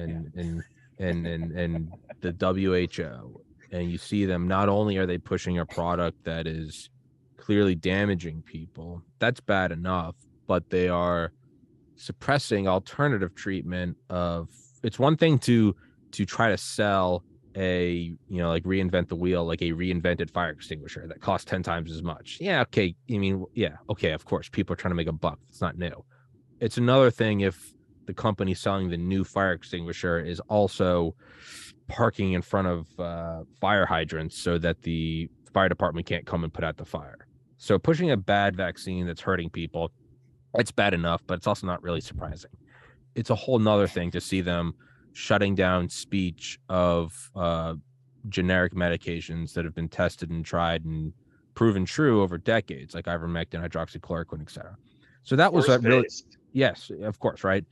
the WHO, and you see them, not only are they pushing a product that is clearly damaging people, that's bad enough, but they are suppressing alternative treatment of, it's one thing to try to sell a, like reinvent the wheel, like a reinvented fire extinguisher that costs 10 times as much. Yeah, okay. I mean, yeah, okay, of course, people are trying to make a buck. It's not new. It's another thing if the company selling the new fire extinguisher is also parking in front of fire hydrants so that the fire department can't come and put out the fire. So pushing a bad vaccine that's hurting people, it's bad enough, but it's also not really surprising. It's a whole nother thing to see them shutting down speech of generic medications that have been tested and tried and proven true over decades, like ivermectin, hydroxychloroquine, etc. So that was really, yes, of course, right?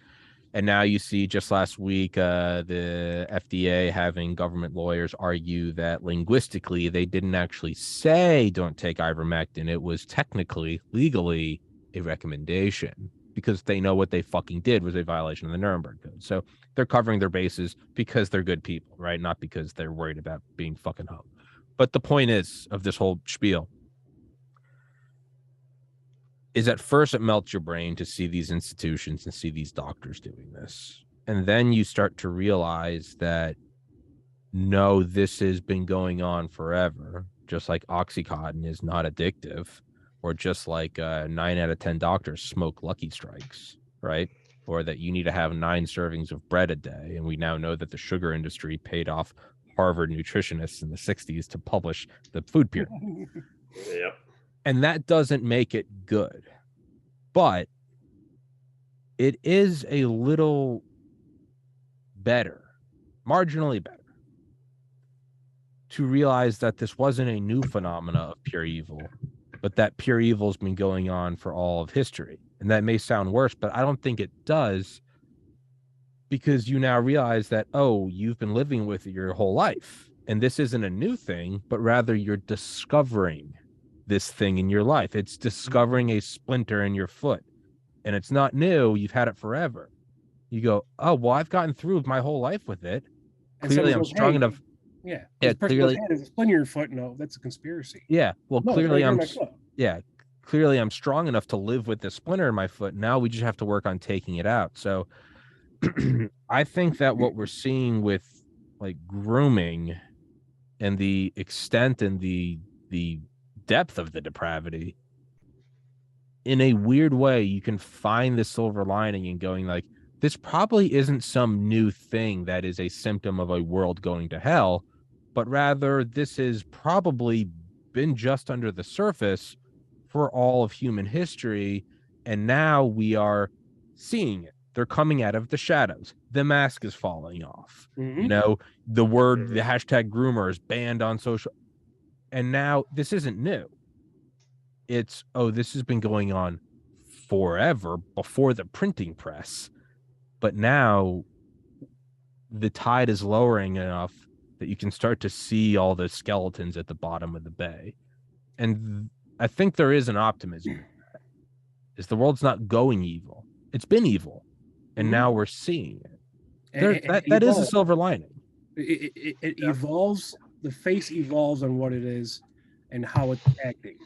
And now you see just last week, the FDA having government lawyers argue that linguistically they didn't actually say don't take ivermectin. It was technically, legally a recommendation because they know what they fucking did was a violation of the Nuremberg Code. So they're covering their bases because they're good people, right? Not because they're worried about being fucking hung. But the point is of this whole spiel is at first it melts your brain to see these institutions and see these doctors doing this. And then you start to realize that, no, this has been going on forever, just like Oxycontin is not addictive, or just like 9 out of 10 doctors smoke Lucky Strikes, right? Or that you need to have 9 servings of bread a day. And we now know that the sugar industry paid off Harvard nutritionists in the 60s to publish the food pyramid.
Yep.
And that doesn't make it good, but it is a little better, marginally better, to realize that this wasn't a new phenomena of pure evil, but that pure evil has been going on for all of history. And that may sound worse, but I don't think it does, because you now realize that, oh, you've been living with it your whole life. And this isn't a new thing, but rather you're discovering this thing in your life. It's discovering a splinter in your foot, and it's not new. You've had it forever. you go, oh well, I've gotten through my whole life with it.
And
Clearly,
someone
I'm
goes,
strong
hey,
enough.
yeah,
Yeah,
this person
clearly.
goes, hey, there's a splinter in your foot. No, that's a conspiracy.
Yeah, well,
No, it's right
clearly
here in
I'm.
my foot.
Yeah, clearly I'm strong enough to live with this splinter in my foot. Now we just have to work on taking it out. So I think that what we're seeing with like grooming and the extent and the depth of the depravity, in a weird way, you can find the silver lining in going like, this probably isn't some new thing that is a symptom of a world going to hell, but rather this has probably been just under the surface for all of human history. And now we are seeing it. They're coming out of the shadows. The mask is falling off.
Mhm.
You know, the hashtag groomer is banned on social. And now this isn't new. It's, oh, this has been going on forever before the printing press. But now the tide is lowering enough that you can start to see all the skeletons at the bottom of the bay. And I think there is an optimism in that. Is the world's not going evil. It's been evil. And
Mhm.
now we're seeing it.
It
That is a
evolves.
silver lining.
It evolves. The face evolves on what it is and how it's acting.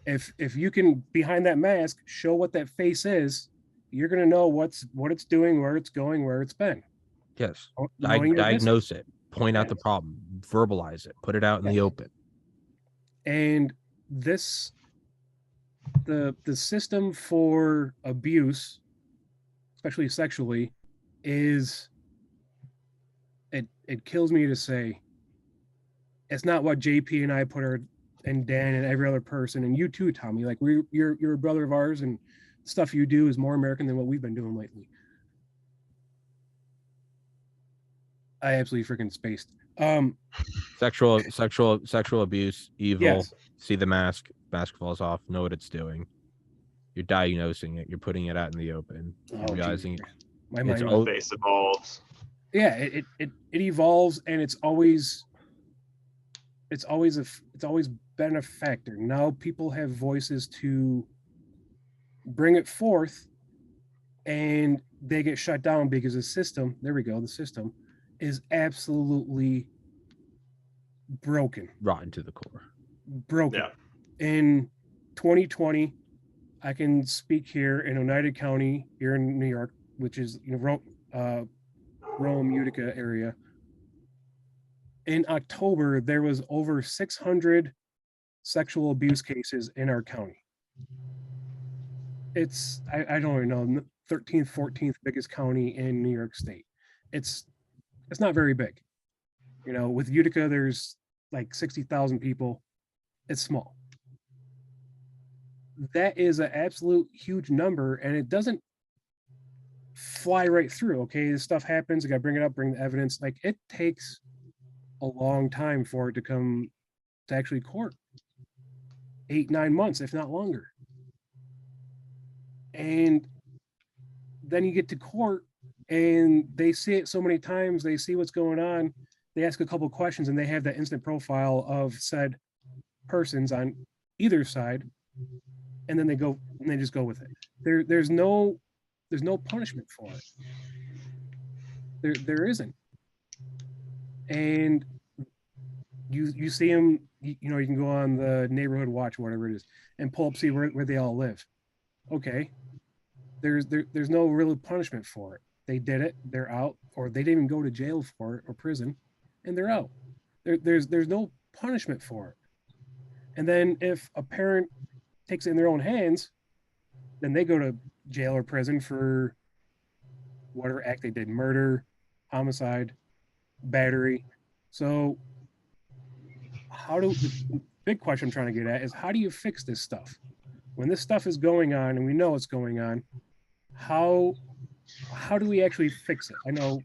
If you can, behind that mask, show what that face is, you're gonna know what it's doing, where it's going, where it's been.
Yes.
Knowing your history.
Diagnose it. Point out
Yes.
the problem. Verbalize it. Put it out in the
Yes.
open.
And this, the system for abuse, especially sexually, is, it kills me to say it's not what JP and I put our, and Dan and every other person, and you too, Tommy. Like you're a brother of ours, and stuff you do is more American than what we've been doing lately. I absolutely freaking spaced.
Sexual abuse, evil.
Yes.
See the mask falls off. Know what it's doing. You're diagnosing it. You're putting it out in the open. You're realizing
Jesus. My
it's
mind.
The face evolves.
Yeah, it evolves, and it's always been a factor. Now people have voices to bring it forth, and they get shut down because the system, there we go, the system is absolutely broken.
rotten to the core.
Broken.
Yeah.
In 2020, I can speak here in Oneida County, here in New York, which is, you know, Rome, Utica area. In October, there was over 600 sexual abuse cases in our county. It's, I don't even know, 13th, 14th biggest county in New York State. It's not very big. You know, with Utica, there's like 60,000 people. It's small. That is an absolute huge number, and it doesn't fly right through. Okay, this stuff happens. I got to bring it up, bring the evidence. Like, it takes a long time for it to come to actually court. 8-9 months, if not longer. And then you get to court, and they see it so many times. They see what's going on. They ask a couple of questions, and they have that instant profile of said persons on either side, and then they go and they just go with it. There's no punishment for it. There isn't. And you see them, you know, you can go on the neighborhood watch, whatever it is, and pull up, see where they all live. Okay, there's no real punishment for it. They did it, they're out, or they didn't even go to jail for it or prison, and they're out. There's no punishment for it. And then if a parent takes it in their own hands, then they go to jail or prison for whatever act they did: murder, homicide, battery. So the big question I'm trying to get at is, how do you fix this stuff? When this stuff is going on and we know it's going on, how do we actually fix it? I know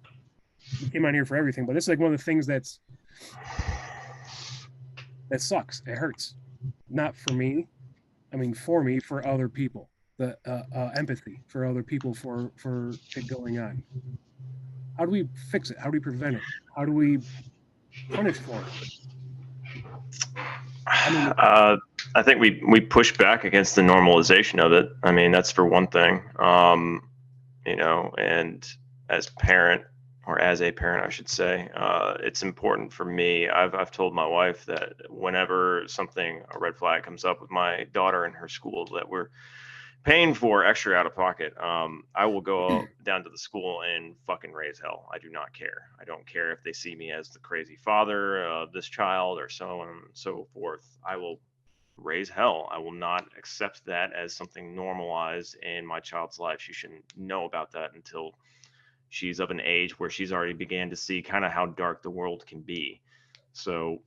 we came on here for everything, but this is like one of the things that sucks. It hurts. Not for me. I mean, for me, for other people. The empathy for other people for it going on. How do we fix it? How do we prevent it? How do we punish for it?
I think we push back against the normalization of it. I mean, that's for one thing. and as a parent, I should say, it's important for me. I've told my wife that whenever a red flag comes up with my daughter in her school that we're paying for extra out of pocket, I will go down to the school and fucking raise hell. I do not care. I don't care if they see me as the crazy father of this child or so on and so forth. I will raise hell. I will not accept that as something normalized in my child's life. She shouldn't know about that until she's of an age where she's already began to see kind of how dark the world can be. So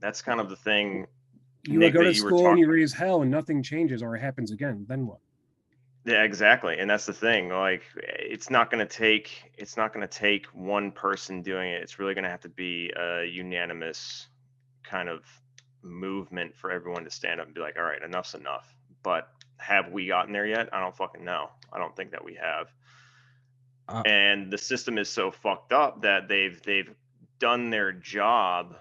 that's kind of the thing,
You
Nick,
go
that
to
you were
school and you
talking.
raise hell and nothing changes or it happens again. Then what?
Yeah, exactly. And that's the thing. Like, it's not going to take one person doing it. It's really going to have to be a unanimous kind of movement for everyone to stand up and be like, all right, enough's enough. But have we gotten there yet? I don't fucking know. I don't think that we have. And the system is so fucked up that they've done their job,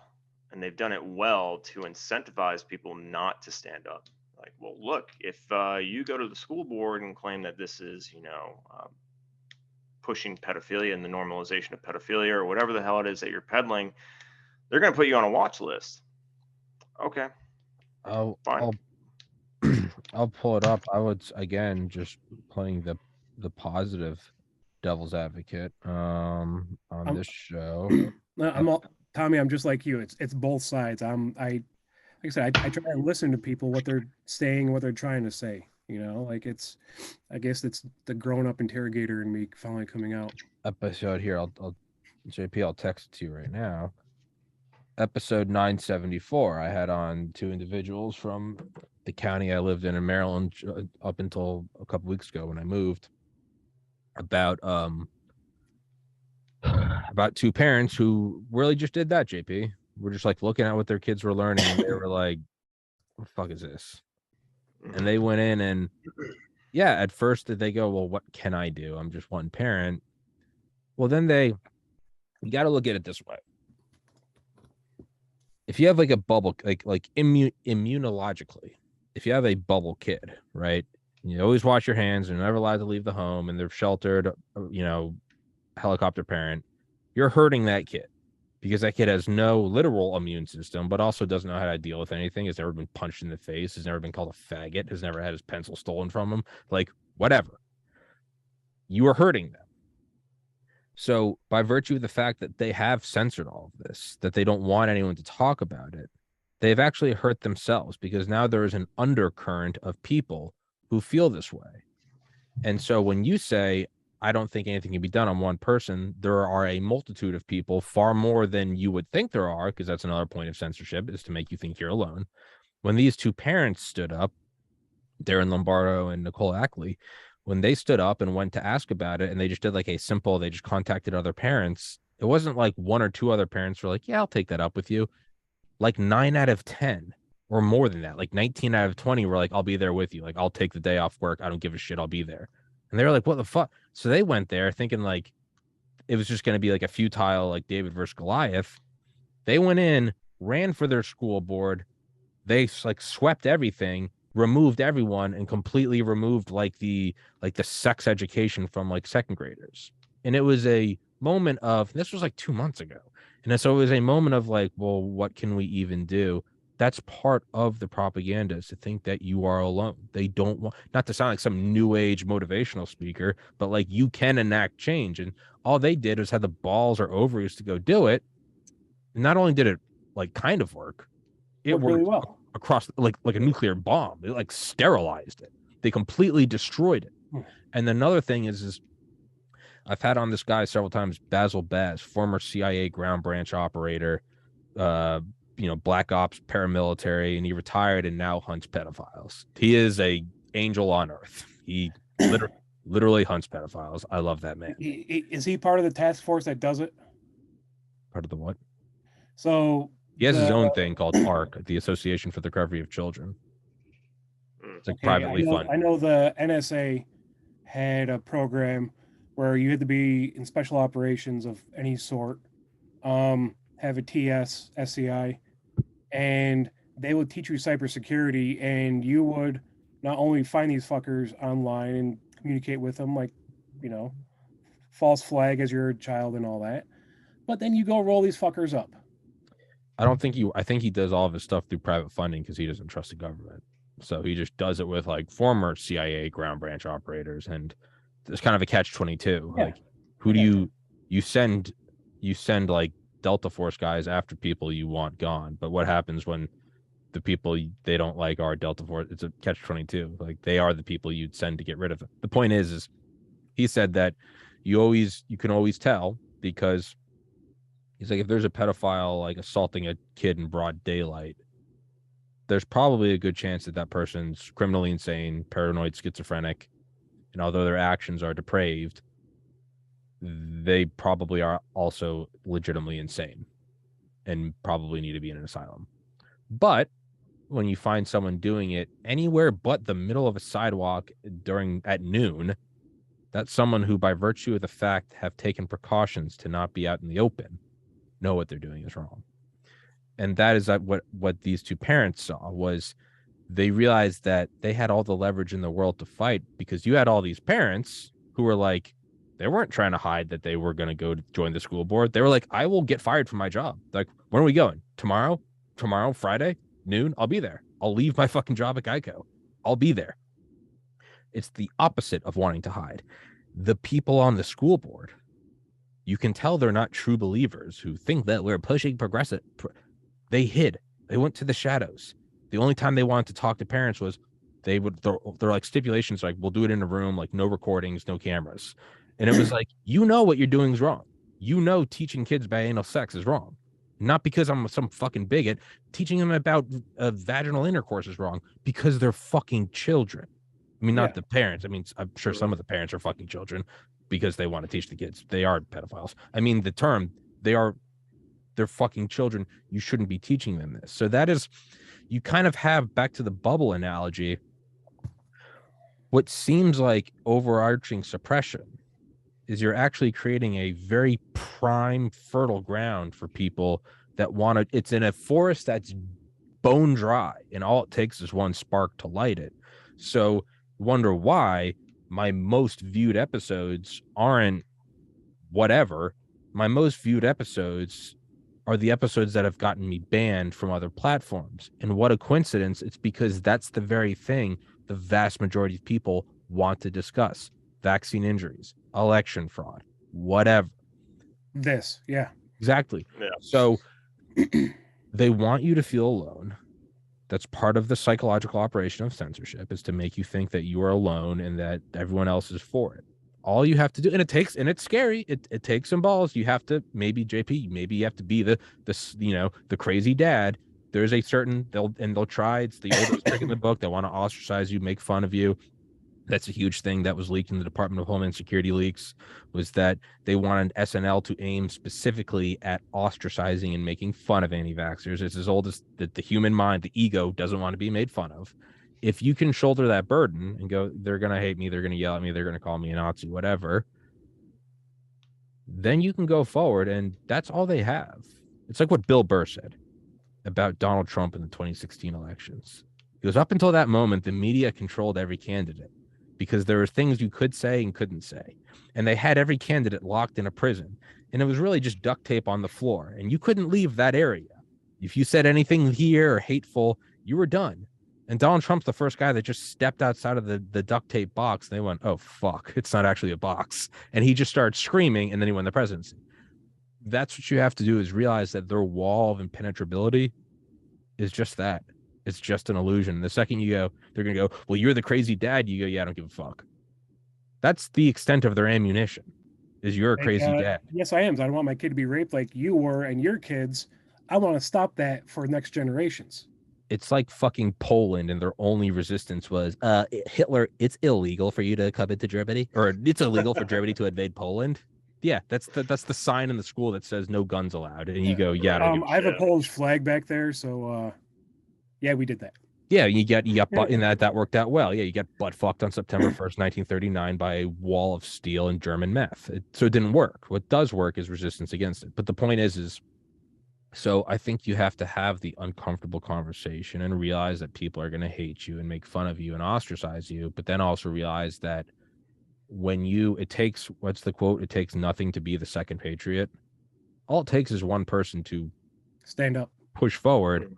and they've done it well to incentivize people not to stand up. Like, well, look, if you go to the school board and claim that this is, pushing pedophilia and the normalization of pedophilia or whatever the hell it is that you're peddling, they're going to put you on a watch list. Okay,
I'll
fine.
I'll pull it up. I would, again, just playing the positive devil's advocate on this show.
Tommy, I'm just like you. It's both sides. Like I said, I try to listen to people, what they're saying, what they're trying to say. I guess it's the grown up interrogator in me finally coming out.
Episode here, JP, I'll text it to you right now. Episode 974. I had on two individuals from the county I lived in Maryland up until a couple weeks ago when I moved, about two parents who really just did that, JP. We're just like looking at what their kids were learning, and they were like, what the fuck is this? And they went in, and yeah, at first they go, well, what can I do? I'm just one parent. Well, then you got to look at it this way. If you have like a bubble, like immunologically, if you have a bubble kid, right? You always wash your hands, and never allowed to leave the home, and they're sheltered, helicopter parent, you're hurting that kid because that kid has no literal immune system, but also doesn't know how to deal with anything, has never been punched in the face, has never been called a faggot, has never had his pencil stolen from him, like whatever. You are hurting them. So by virtue of the fact that they have censored all of this, that they don't want anyone to talk about it, they've actually hurt themselves because now there is an undercurrent of people who feel this way. And so when you say, I don't think anything can be done on one person, there are a multitude of people, far more than you would think there are, because that's another point of censorship, is to make you think you're alone. When these two parents stood up, Darren Lombardo and Nicole Ackley, when they stood up and went to ask about it, and they just did like they just contacted other parents. It wasn't like one or two other parents were like, yeah, I'll take that up with you. Like 9 out of 10 or more than that, like 19 out of 20 were like, I'll be there with you. Like, I'll take the day off work. I don't give a shit. I'll be there. And they were like, what the fuck? So they went there thinking like it was just going to be like a futile, like David versus Goliath. They went in, ran for their school board. They like swept everything, removed everyone, and completely removed like the sex education from like second graders. And it was a moment of, this was like 2 months ago. And so it was a moment of like, well, what can we even do? That's part of the propaganda, is to think that you are alone. They don't want, not to sound like some new age motivational speaker, but like you can enact change. And all they did was had the balls or ovaries to go do it. Not only did it like kind of work, it
Worked really well.
across like a nuclear bomb. It like sterilized it. They completely destroyed it. And another thing is I've had on this guy several times, Basil Baz, former CIA ground branch operator, black ops paramilitary, and he retired and now hunts pedophiles. He is a angel on earth. He literally hunts pedophiles. I love that man.
Is he part of the task force that does it?
Part of the what?
So
he has his own thing called ARC, the Association for the Recovery of Children. It's like privately funded.
I know the NSA had a program where you had to be in special operations of any sort, have a TS, SCI, and they would teach you cybersecurity, and you would not only find these fuckers online and communicate with them like false flag as your child and all that. But then you go roll these fuckers up.
I think he does all of his stuff through private funding because he doesn't trust the government. So he just does it with like former CIA ground branch operators, and there's kind of a catch-22.
Yeah.
Like, who do you send like Delta Force guys after people you want gone, but what happens when the people they don't like are Delta Force? It's a catch-22. Like, they are the people you'd send to get rid of them. The point is he said that you can always tell, because he's like, if there's a pedophile like assaulting a kid in broad daylight, there's probably a good chance that person's criminally insane, paranoid, schizophrenic, and although their actions are depraved, they probably are also legitimately insane and probably need to be in an asylum. But when you find someone doing it anywhere but the middle of a sidewalk at noon, that's someone who, by virtue of the fact, have taken precautions to not be out in the open, know what they're doing is wrong. And that is what these two parents saw, was they realized that they had all the leverage in the world to fight, because you had all these parents who were like, they weren't trying to hide that they were going to go to join the school board. They were like, I will get fired from my job. Like, when are we going? Tomorrow, Friday, noon, I'll be there. I'll leave my fucking job at Geico. I'll be there. It's the opposite of wanting to hide. The people on the school board, you can tell they're not true believers who think that we're pushing progressive. They hid. They went to the shadows. The only time they wanted to talk to parents was they're like stipulations, like, we'll do it in a room, like no recordings, no cameras. And it was like, what you're doing is wrong. Teaching kids about anal sex is wrong. Not because I'm some fucking bigot. Teaching them about vaginal intercourse is wrong because they're fucking children. I mean, not the parents. I mean, I'm sure some of the parents are fucking children because they want to teach the kids. They are pedophiles. I mean, the term, they're fucking children. You shouldn't be teaching them this. So that is, you kind of have, back to the bubble analogy, what seems like overarching suppression is you're actually creating a very prime, fertile ground for people that want to. It's in a forest that's bone dry, and all it takes is one spark to light it. So wonder why my most viewed episodes aren't whatever. My most viewed episodes are the episodes that have gotten me banned from other platforms. And what a coincidence. It's because that's the very thing the vast majority of people want to discuss. Vaccine injuries, election fraud, whatever.
This, yeah.
Exactly. Yeah. So they want you to feel alone. That's part of the psychological operation of censorship, is to make you think that you are alone and that everyone else is for it. All you have to do, and it's scary. It takes some balls. You have to, maybe JP, maybe you have to be the crazy dad. There's a certain, they'll try. It's the oldest trick in the book. They want to ostracize you, make fun of you. That's a huge thing that was leaked in the Department of Homeland Security leaks, was that they wanted SNL to aim specifically at ostracizing and making fun of anti-vaxxers. It's as old as the human mind, the ego, doesn't want to be made fun of. If you can shoulder that burden and go, they're going to hate me, they're going to yell at me, they're going to call me a Nazi, whatever, then you can go forward, and that's all they have. It's like what Bill Burr said about Donald Trump in the 2016 elections. It was up until that moment, the media controlled every candidate, because there were things you could say and couldn't say. And they had every candidate locked in a prison. And it was really just duct tape on the floor. And you couldn't leave that area. If you said anything here or hateful, you were done. And Donald Trump's the first guy that just stepped outside of the duct tape box. And they went, oh, fuck, it's not actually a box. And he just started screaming, and then he won the presidency. That's what you have to do, is realize that their wall of impenetrability is just that. It's just an illusion. The second you go, they're going to go, well, you're the crazy dad. You go, yeah, I don't give a fuck. That's the extent of their ammunition, is you're a crazy dad.
Yes, I am. I don't want my kid to be raped like you were and your kids. I want to stop that for next generations.
It's like fucking Poland, and their only resistance was, Hitler, it's illegal for you to come into Germany, or it's illegal for Germany to invade Poland. Yeah, that's the sign in the school that says no guns allowed. And you go, yeah,
I have a Polish flag back there, so yeah, we did that.
Yeah, you got butt in that worked out well. Yeah, you got butt fucked on September 1st, 1939 by a wall of steel and German meth. So it didn't work. What does work is resistance against it. But the point is so I think you have to have the uncomfortable conversation and realize that people are going to hate you and make fun of you and ostracize you, but then also realize that it takes, what's the quote? It takes nothing to be the second patriot. All it takes is one person to
stand up,
push forward,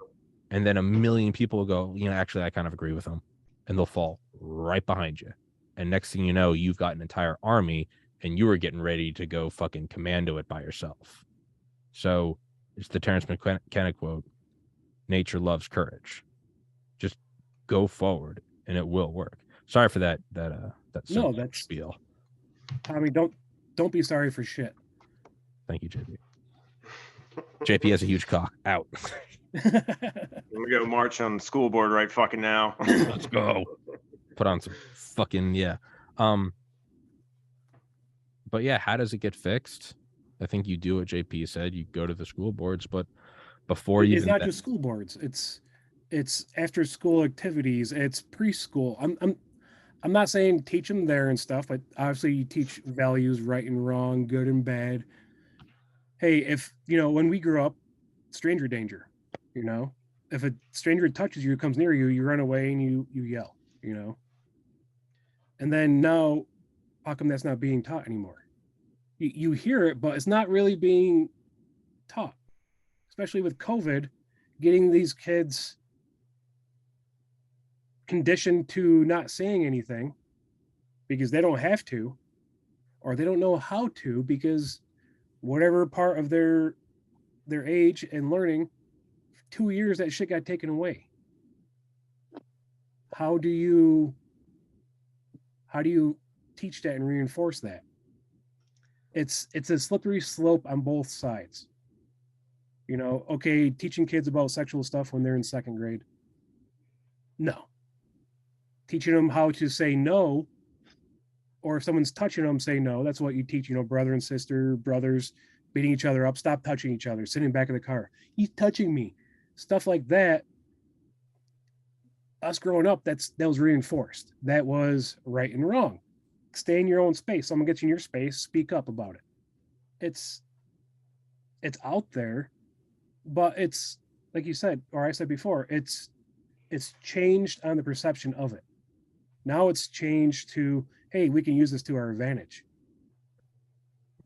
and then a million people will go, actually, I kind of agree with them, and they'll fall right behind you. And next thing you know, you've got an entire army, and you were getting ready to go fucking commando it by yourself. So it's the Terrence McKenna quote: "Nature loves courage. Just go forward, and it will work." Sorry for that.
No, that's
spiel.
Tommy. Don't be sorry for shit.
Thank you, JP. JP has a huge cock. Out.
We go march on the school board right fucking now.
Let's go. Put on some fucking But yeah, how does it get fixed? I think you do what JP said. You go to the school boards, but before you,
it's not just school boards. It's after school activities. It's preschool. I'm not saying teach them there and stuff, but obviously you teach values, right and wrong, good and bad. Hey, if when we grew up, stranger danger. If a stranger touches you, comes near you, you run away and you yell. And then now, how come that's not being taught anymore? You hear it, but it's not really being taught, especially with COVID, getting these kids conditioned to not saying anything because they don't have to, or they don't know how to, because whatever part of their age and learning, 2 years that shit got taken away. How do you teach that and reinforce that? It's a slippery slope on both sides. Okay, teaching kids about sexual stuff when they're in second grade. No. Teaching them how to say no, or if someone's touching them, say no. That's what you teach, brother and sister, brothers beating each other up, stop touching each other, sitting back in the car. He's touching me. Stuff like that. Us growing up, that was reinforced. That was right and wrong. Stay in your own space. Someone gets in your space, speak up about it. It's out there, but it's like you said, or I said before, it's changed on the perception of it. Now it's changed to, hey, we can use this to our advantage.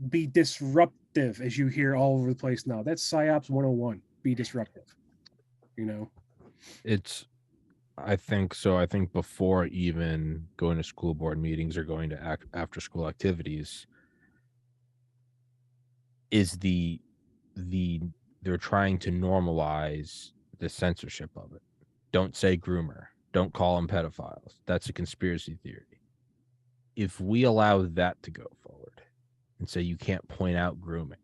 Be disruptive, as you hear all over the place now. That's PsyOps 101. Be disruptive.
I think so. I think before even going to school board meetings or going to after school activities, is they're trying to normalize the censorship of it. Don't say groomer. Don't call them pedophiles. That's a conspiracy theory. If we allow that to go forward and say you can't point out grooming,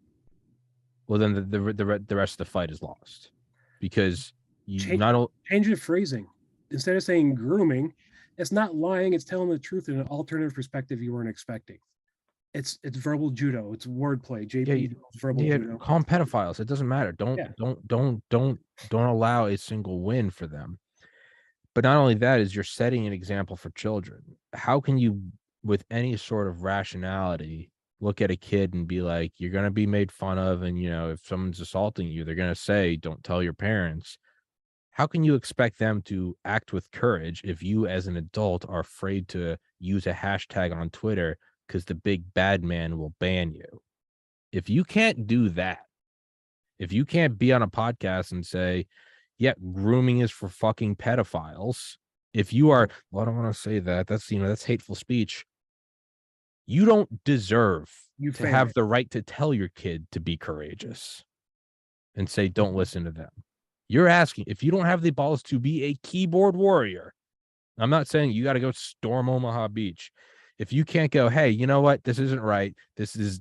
well, then the rest of the fight is lost, because
change the phrasing. Instead of saying grooming, it's not lying. It's telling the truth in an alternative perspective you weren't expecting. It's verbal judo. It's wordplay. JP verbal judo.
Call them pedophiles. It doesn't matter. Don't allow a single win for them. But not only that, is you're setting an example for children. How can you, with any sort of rationality, look at a kid and be like, you're going to be made fun of, and if someone's assaulting you, they're going to say, don't tell your parents. How can you expect them to act with courage if you as an adult are afraid to use a hashtag on Twitter because the big bad man will ban you? If you can't do that, if you can't be on a podcast and say, yeah, grooming is for fucking pedophiles. If you are, well, I don't want to say that. That's hateful speech. You don't deserve to have the right to tell your kid to be courageous and say, don't listen to them. You're asking, if you don't have the balls to be a keyboard warrior, I'm not saying you got to go storm Omaha Beach. If you can't go, hey, you know what? This isn't right.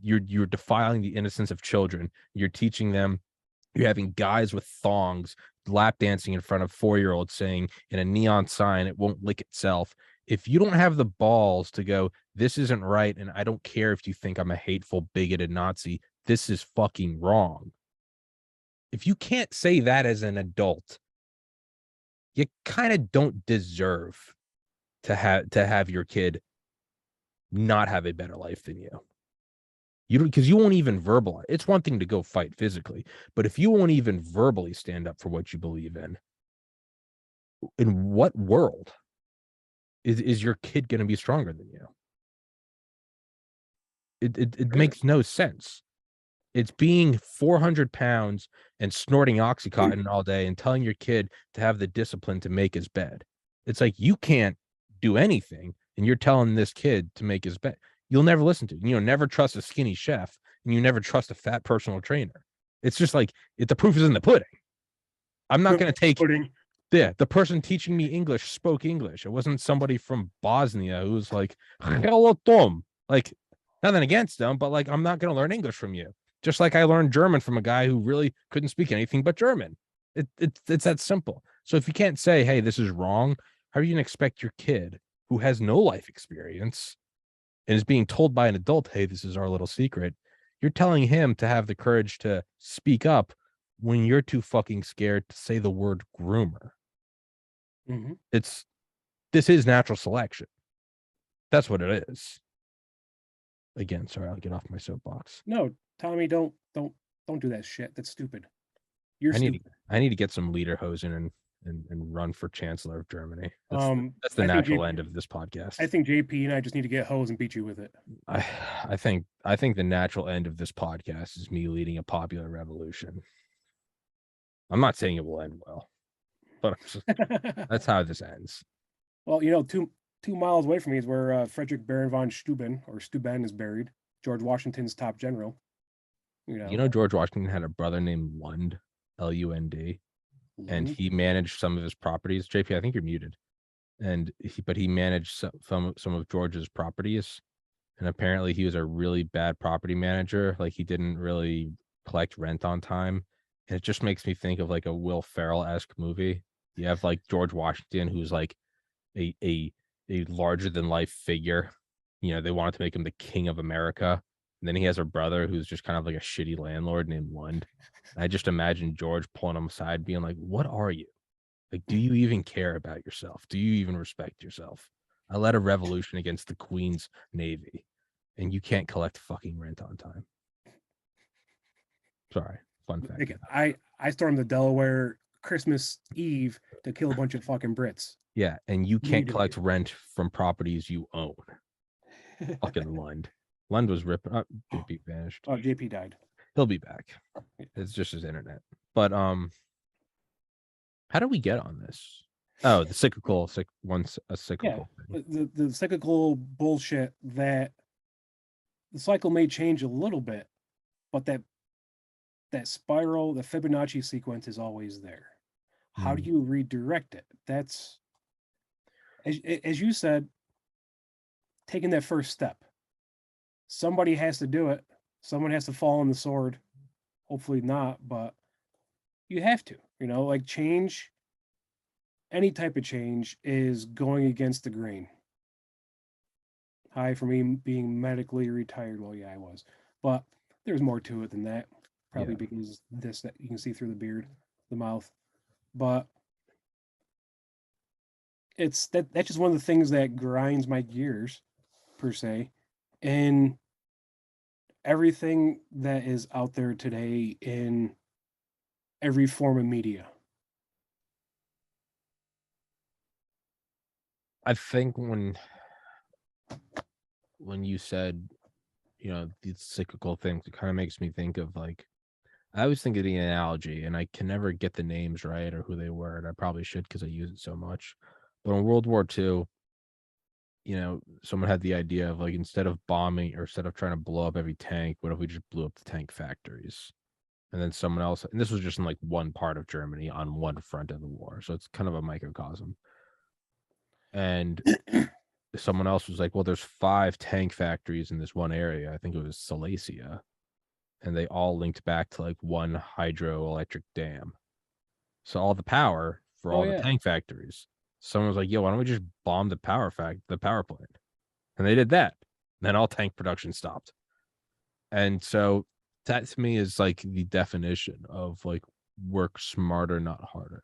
You're defiling the innocence of children. You're teaching them. You're having guys with thongs lap dancing in front of 4-year-olds saying in a neon sign, it won't lick itself. If you don't have the balls to go, this isn't right, and I don't care if you think I'm a hateful, bigoted Nazi, this is fucking wrong. If you can't say that as an adult, you kind of don't deserve to have your kid not have a better life than you. Because you won't even verbalize. It's one thing to go fight physically, but if you won't even verbally stand up for what you believe in what world is your kid going to be stronger than you? It makes no sense. It's being 400 pounds and snorting Oxycontin all day and telling your kid to have the discipline to make his bed. It's like you can't do anything, and you're telling this kid to make his bed. You'll never listen to. Never trust a skinny chef, and you never trust a fat personal trainer. It's just like the proof is in the pudding. I'm not going to take. Yeah, the person teaching me English spoke English. It wasn't somebody from Bosnia who was like, "Hello, Tom." Like, nothing against them, but like, I'm not going to learn English from you. Just like I learned German from a guy who really couldn't speak anything but German. It's that simple. So if you can't say, "Hey, this is wrong," how are you going to expect your kid who has no life experience and is being told by an adult, "Hey, this is our little secret"? You're telling him to have the courage to speak up when you're too fucking scared to say the word groomer.
Mm-hmm.
This is natural selection. That's what it is. Again, sorry, I'll get off my soapbox.
No, Tommy, don't do that shit. That's stupid. You're stupid.
I need to get some lederhosen and run for Chancellor of Germany. That's the
I think
natural end of this podcast.
I think JP and I just need to get hose and beat you with it.
I think the natural end of this podcast is me leading a popular revolution. I'm not saying it will end well, but that's how this ends.
Well, 2 miles away from me is where Frederick Baron von Steuben is buried. George Washington's top general.
George Washington had a brother named Lund, Lund, and he managed some of his properties. JP, I think you're muted. And he managed some of George's properties, and apparently he was a really bad property manager. Like, he didn't really collect rent on time, and it just makes me think of like a Will Ferrell-esque movie. You have like George Washington, who's like a larger than life figure. They wanted to make him the king of America. And then he has a brother who's just kind of like a shitty landlord named Lund. I just imagine George pulling him aside, being like, "What are you? Like, do you even care about yourself? Do you even respect yourself? I led a revolution against the Queen's Navy, and you can't collect fucking rent on time." Sorry, fun fact.
Again, I stormed the Delaware Christmas Eve to kill a bunch of fucking Brits.
Yeah, and you can't collect rent from properties you own. Fucking Lund. Lund was ripping up. JP vanished.
Oh, JP died.
He'll be back. It's just his internet. But how do we get on this? Oh, the cyclical cyclical
thing. The cyclical bullshit that the cycle may change a little bit, but that spiral, the Fibonacci sequence is always there. How do you redirect it? That's, as you said, taking that first step. Somebody has to do it. Someone has to fall on the sword. Hopefully not, but you have to. Like, change, any type of change is going against the grain. Hi for me being medically retired. Well, yeah, I was. But there's more to it than that. Probably because that you can see through the beard, the mouth. But that's just one of the things that grinds my gears, per se. And everything that is out there today in every form of media.
I think when you said, these cyclical things, it kind of makes me think of like, I always think of the analogy, and I can never get the names right or who they were, and I probably should because I use it so much. But in World War II, someone had the idea of like, instead of bombing or instead of trying to blow up every tank, what if we just blew up the tank factories? And then someone else, and this was just in like one part of Germany on one front of the war, so it's kind of a microcosm. And someone else was like, well, there's 5 tank factories in this one area. I think it was Silesia. And they all linked back to like one hydroelectric dam. So all the power for all the tank factories. Someone was like, yo, why don't we just bomb the power plant? And they did that. And then all tank production stopped. And so that to me is like the definition of like, work smarter, not harder.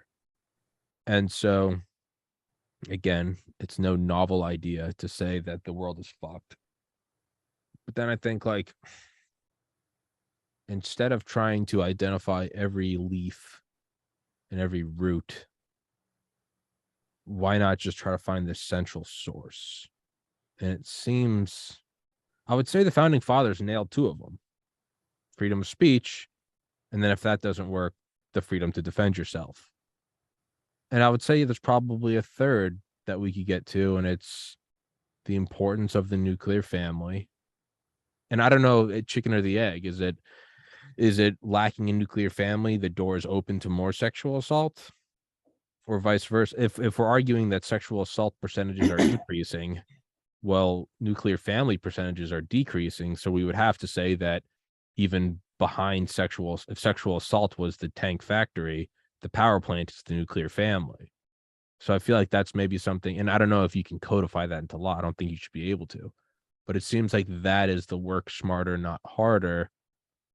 And so again, it's no novel idea to say that the world is fucked. But then I think like, instead of trying to identify every leaf and every root, why not just try to find the central source? And it seems, I would say the founding fathers nailed 2 of them: freedom of speech, and then if that doesn't work, the freedom to defend yourself. And I would say there's probably a third that we could get to, and it's the importance of the nuclear family. And I don't know, chicken or the egg. Is it lacking a nuclear family, the door is open to more sexual assault, or vice versa? If we're arguing that sexual assault percentages are increasing, well, nuclear family percentages are decreasing. So we would have to say that even behind if sexual assault was the tank factory, the power plant is the nuclear family. So I feel like that's maybe something, and I don't know if you can codify that into law. I don't think you should be able to, but it seems like that is the work smarter, not harder,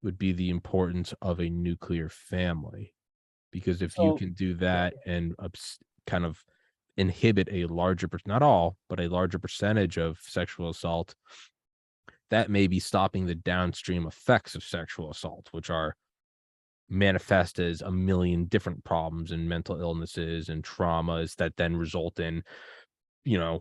would be the importance of a nuclear family. Because if you
So
can do that and kind of inhibit a larger, not all, but a larger percentage of sexual assault, that may be stopping the downstream effects of sexual assault, which are manifest as a million different problems and mental illnesses and traumas that then result in,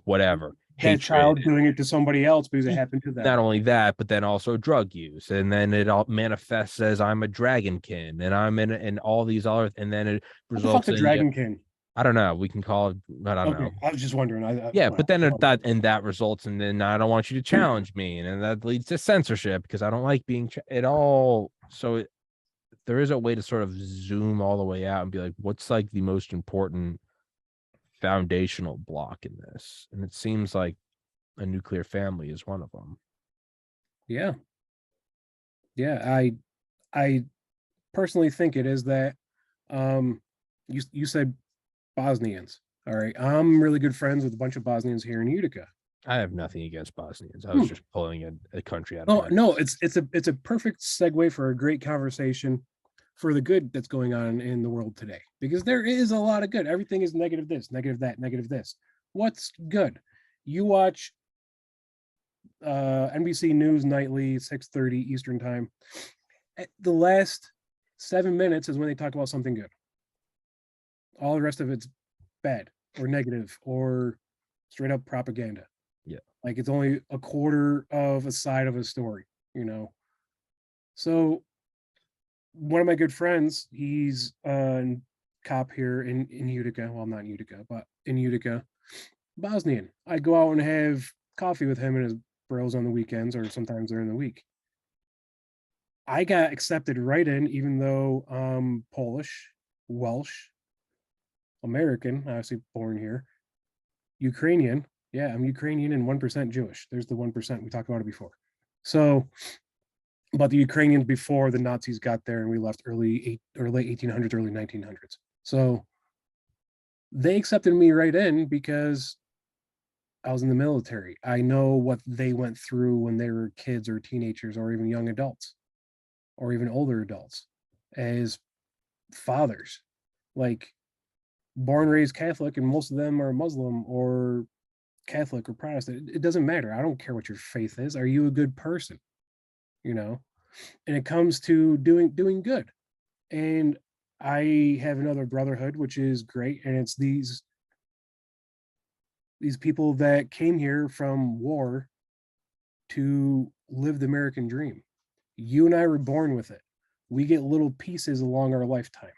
whatever,
that
hatred.
child doing it to somebody else because it happened to them.
Not only that, but then also drug use, and then it all manifests as I'm a dragonkin, and I'm in and all these other, and then it
What the fuck's
results
a
in
dragonkin?
I don't know. We can call it. I don't know.
Okay, I was just wondering.
Yeah, but then that results in then I don't want you to challenge me, and then that leads to censorship because I don't like being it all. So there is a way to sort of zoom all the way out and be like, what's like the most important foundational block in this? And it seems like a nuclear family is one of them.
Yeah, I personally think it is that. You said Bosnians. All right, I'm really good friends with a bunch of Bosnians here in Utica.
I have nothing against Bosnians. I was just pulling a country out of
Oh
context.
no, it's a perfect segue for a great conversation for the good that's going on in the world today, because there is a lot of good. Everything is negative this, negative that, negative this. What's good? You watch NBC News nightly, 6:30 Eastern time. The last 7 minutes is when they talk about something good. All the rest of it's bad or negative or straight up propaganda.
Yeah.
Like it's only a quarter of a side of a story, So one of my good friends, he's a cop here in Utica. Well, not Utica, but in Utica, Bosnian. I go out and have coffee with him and his bros on the weekends or sometimes during the week. I got accepted right in, even though I'm Polish, Welsh, American, obviously born here, Ukrainian. Yeah, I'm Ukrainian and 1% Jewish. There's the 1%. We talked about it before. So, but the Ukrainians before the Nazis got there and we left late 1800s, early 1900s. So they accepted me right in because I was in the military. I know what they went through when they were kids or teenagers or even young adults or even older adults as fathers. Like born raised Catholic, and most of them are Muslim or Catholic or Protestant. It doesn't matter. I don't care what your faith is. Are you a good person? And it comes to doing good. And I have another brotherhood, which is great. And it's these people that came here from war to live the American dream. You and I were born with it. We get little pieces along our lifetime.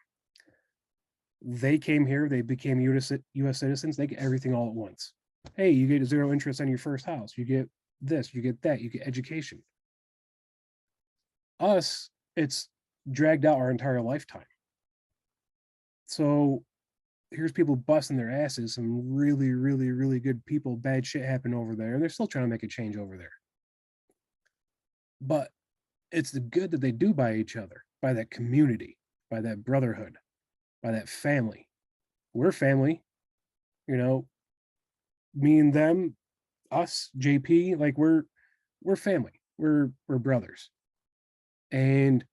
They came here, they became US citizens, they get everything all at once. Hey, you get 0 interest on your first house. You get this, you get that, you get education. Us, it's dragged out our entire lifetime. So here's people busting their asses, some really, really, really good people, bad shit happened over there, and they're still trying to make a change over there. But it's the good that they do by each other, by that community, by that brotherhood, by that family. We're family, me and them, us, JP, like we're family. We're brothers. And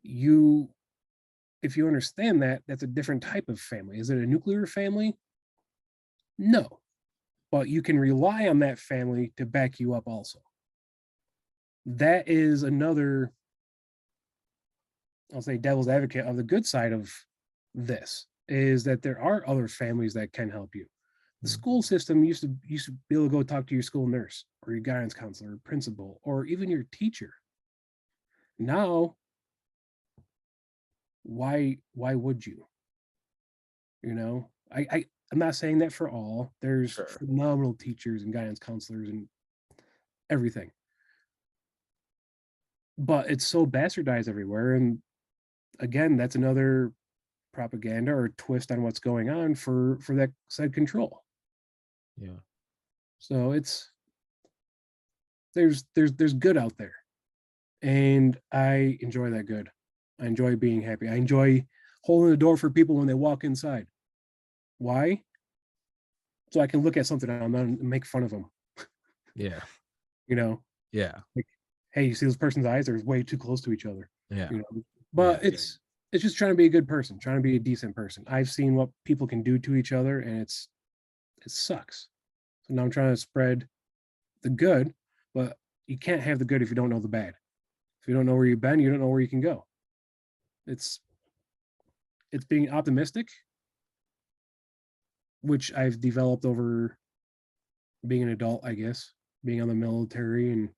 if you understand that, that's a different type of family. Is it a nuclear family? No. But you can rely on that family to back you up also. That is another, I'll say, devil's advocate of the good side of this, is that there are other families that can help you. The school system used to be able to go talk to your school nurse or your guidance counselor, or principal, or even your teacher. Now, why would you? You know, I'm not saying that for all. There's
Sure.
phenomenal teachers and guidance counselors and everything. But it's so bastardized everywhere. And again, that's another propaganda or twist on what's going on for that said control.
Yeah.
So there's good out there. And I enjoy that good. I enjoy being happy. I enjoy holding the door for people when they walk inside. Why? So I can look at something on them and make fun of them.
Yeah.
You know?
Yeah.
Like, hey, you see this person's eyes are way too close to each other.
Yeah.
You know? But it's just trying to be a good person, trying to be a decent person. I've seen what people can do to each other, and it sucks. So now I'm trying to spread the good, but you can't have the good if you don't know the bad. If you don't know where you've been, you don't know where you can go. It's being optimistic, which I've developed over being an adult, I guess, being on the military and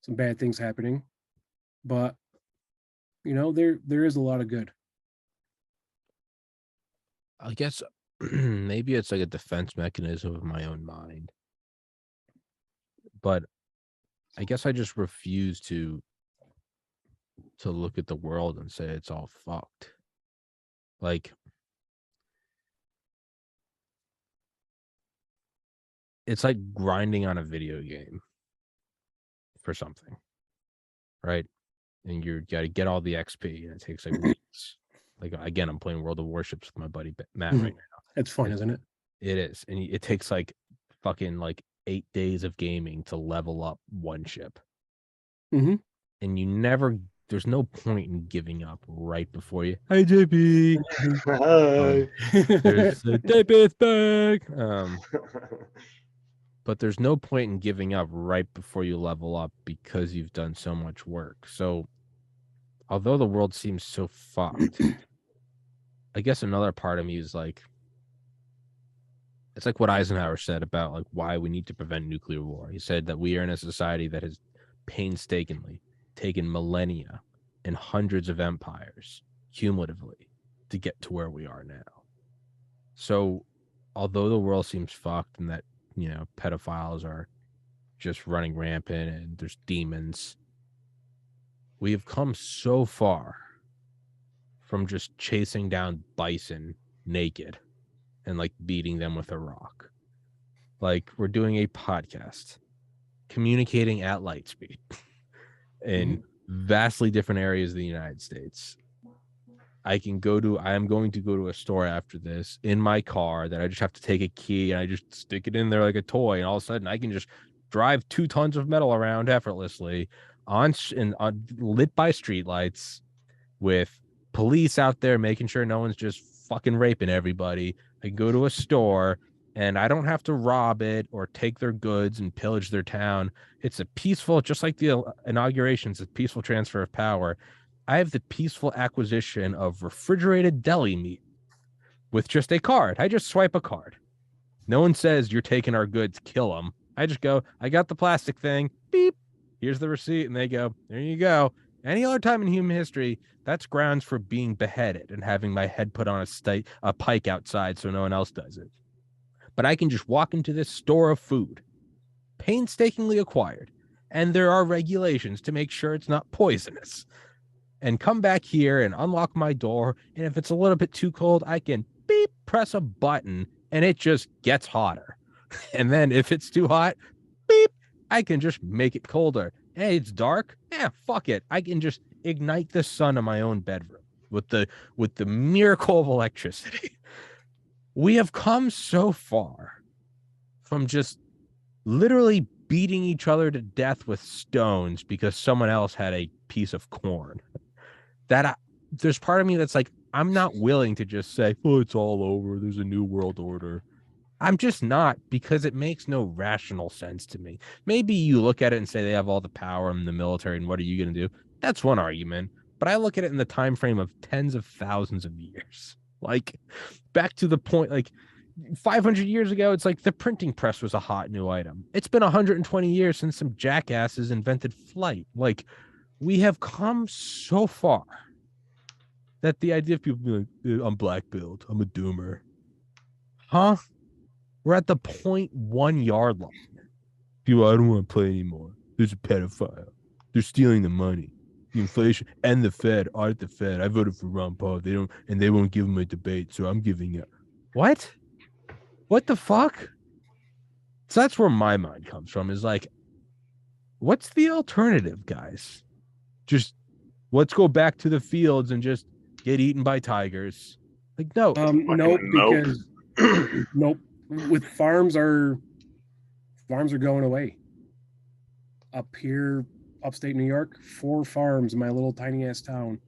some bad things happening. But you know, there is a lot of good.
I guess maybe it's like a defense mechanism of my own mind. But I guess I just refuse to look at the world and say it's all fucked. Like, it's like grinding on a video game for something, right? And you got to get all the XP, and it takes like weeks. Like, again, I'm playing World of Warships with my buddy Matt right now.
It's fun, isn't it?
It is, and it takes like fucking like 8 days of gaming to level up one ship.
Mm-hmm.
And you never, there's no point in giving up right before you. Hey JP, there's JP's back. But there's no point in giving up right before you level up because you've done so much work. So, although the world seems so fucked, I guess another part of me is like, it's like what Eisenhower said about like why we need to prevent nuclear war. He said that we are in a society that has painstakingly taken millennia and hundreds of empires cumulatively to get to where we are now. So, although the world seems fucked and that, you know, pedophiles are just running rampant and there's demons, we have come so far from just chasing down bison naked and like beating them with a rock. Like, we're doing a podcast, communicating at light speed in vastly different areas of the United States. I am going to go to a store after this in my car that I just have to take a key and I just stick it in there like a toy, and all of a sudden I can just drive 2 tons of metal around effortlessly on lit by streetlights with police out there making sure no one's just fucking raping everybody. I go to a store and I don't have to rob it or take their goods and pillage their town. It's a peaceful, just like the inaugurations, a peaceful transfer of power. I have the peaceful acquisition of refrigerated deli meat with just a card. I just swipe a card. No one says you're taking our goods, kill them. I just go, I got the plastic thing, beep, here's the receipt, and they go, there you go. Any other time in human history, that's grounds for being beheaded and having my head put on a pike outside so no one else does it. But I can just walk into this store of food, painstakingly acquired, and there are regulations to make sure it's not poisonous, and come back here and unlock my door, and if it's a little bit too cold, I can beep, press a button, and it just gets hotter. And then if it's too hot, beep, I can just make it colder. Hey, it's dark. Yeah, fuck it. I can just ignite the sun in my own bedroom with the miracle of electricity. We have come so far from just literally beating each other to death with stones because someone else had a piece of corn that there's part of me that's like, I'm not willing to just say, oh, it's all over, there's a new world order. I'm just not, because it makes no rational sense to me. Maybe you look at it and say they have all the power in the military and what are you going to do? That's one argument. But I look at it in the time frame of tens of thousands of years. Like, back to the point, like, 500 years ago, it's like the printing press was a hot new item. It's been 120 years since some jackasses invented flight. Like, we have come so far that the idea of people being like, I'm black belt, I'm a doomer. Huh? We're at the 0.1 yard line. People, I don't want to play anymore. There's a pedophile. They're stealing the money. The inflation and the Fed. Audit the Fed. I voted for Ron Paul. They won't give him a debate, so I'm giving up. What? What the fuck? So that's where my mind comes from, is like, what's the alternative, guys? Just let's go back to the fields and just get eaten by tigers. Like, no.
Nope, because nope. With farms are going away. Up here, upstate New York, 4 farms in my little tiny ass town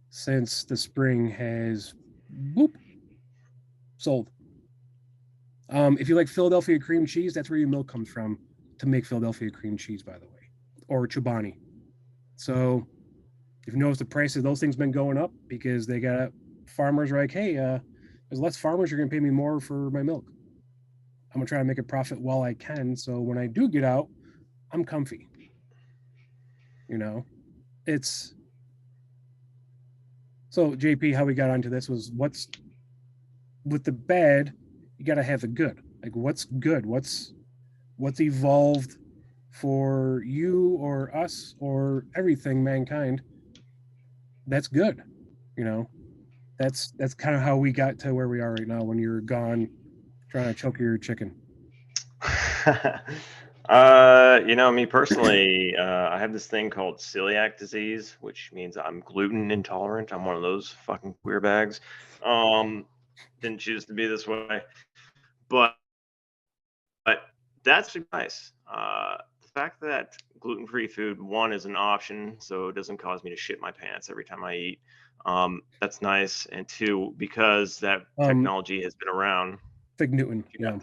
since the spring has sold. If you like Philadelphia cream cheese, that's where your milk comes from to make Philadelphia cream cheese, by the way, or Chobani. So if you notice, the price of those things been going up because they got farmers are like, hey, there's less farmers, you're gonna pay me more for my milk. I'm gonna try to make a profit while I can, so when I do get out, I'm comfy. You know, it's so JP. How we got onto this was what's with the bad. You got to have the good. Like, what's good? What's evolved for you or us or everything mankind? That's good. You know, that's kind of how we got to where we are right now. When you're gone, trying to choke your chicken.
Me personally, I have this thing called celiac disease, which means I'm gluten intolerant. I'm one of those fucking queer bags. Didn't choose to be this way, but that's nice. The fact that gluten-free food, one, is an option, so it doesn't cause me to shit my pants every time I eat. That's nice, and 2, because that technology has been around.
Fig Newton, yeah.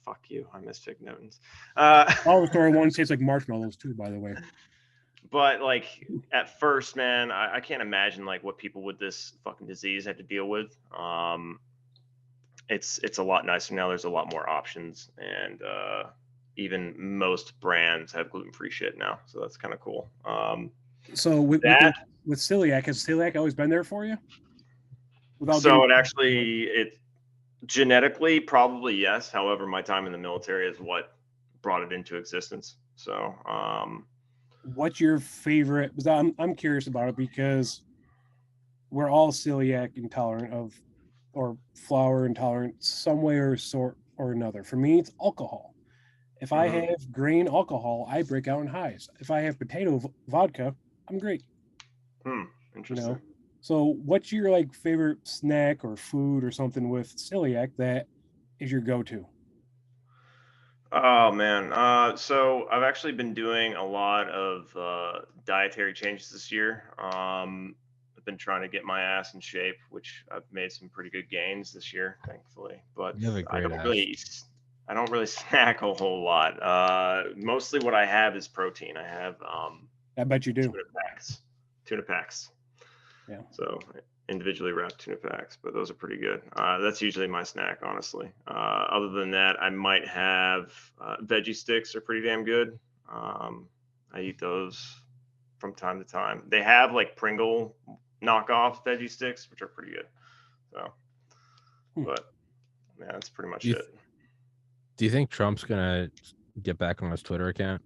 Fuck you. I miss Fig Newtons.
All the story one tastes like marshmallows too, by the way.
But like at first, man, I can't imagine like what people with this fucking disease had to deal with. It's a lot nicer now. There's a lot more options, and even most brands have gluten-free shit now, so that's kind of cool.
So with celiac, has celiac always been there for you?
It genetically, probably yes. However, my time in the military is what brought it into existence. So,
what's your favorite? Because I'm curious about it because we're all celiac intolerant or flour intolerant some way or sort or another. For me, it's alcohol. If I have grain alcohol, I break out in highs. If I have potato vodka, I'm great.
Interesting.
You know? So what's your like favorite snack or food or something with celiac that is your go-to?
Oh man. So I've actually been doing a lot of dietary changes this year. I've been trying to get my ass in shape, which I've made some pretty good gains this year, thankfully. But I don't really snack a whole lot. Mostly what I have is protein. I have
I bet you do.
Tuna packs.
Yeah.
So individually wrapped tuna packs, but those are pretty good. That's usually my snack, honestly. Other than that, I might have veggie sticks are pretty damn good. I eat those from time to time. They have like Pringle knockoff veggie sticks, which are pretty good. So, but yeah, that's pretty much it.
Do you think Trump's gonna get back on his Twitter account?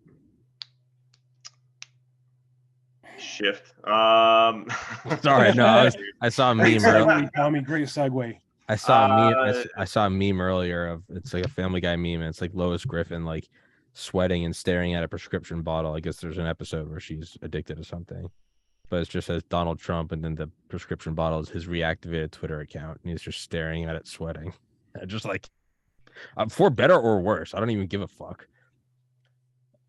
Shift.
Sorry, no, I saw a meme earlier.
Tommy, great segue.
I saw a meme. I saw a meme earlier of it's like a Family Guy meme, and it's like Lois Griffin like sweating and staring at a prescription bottle. I guess there's an episode where she's addicted to something, but it just says Donald Trump, and then the prescription bottle is his reactivated Twitter account, and he's just staring at it, sweating. And just like, for better or worse, I don't even give a fuck.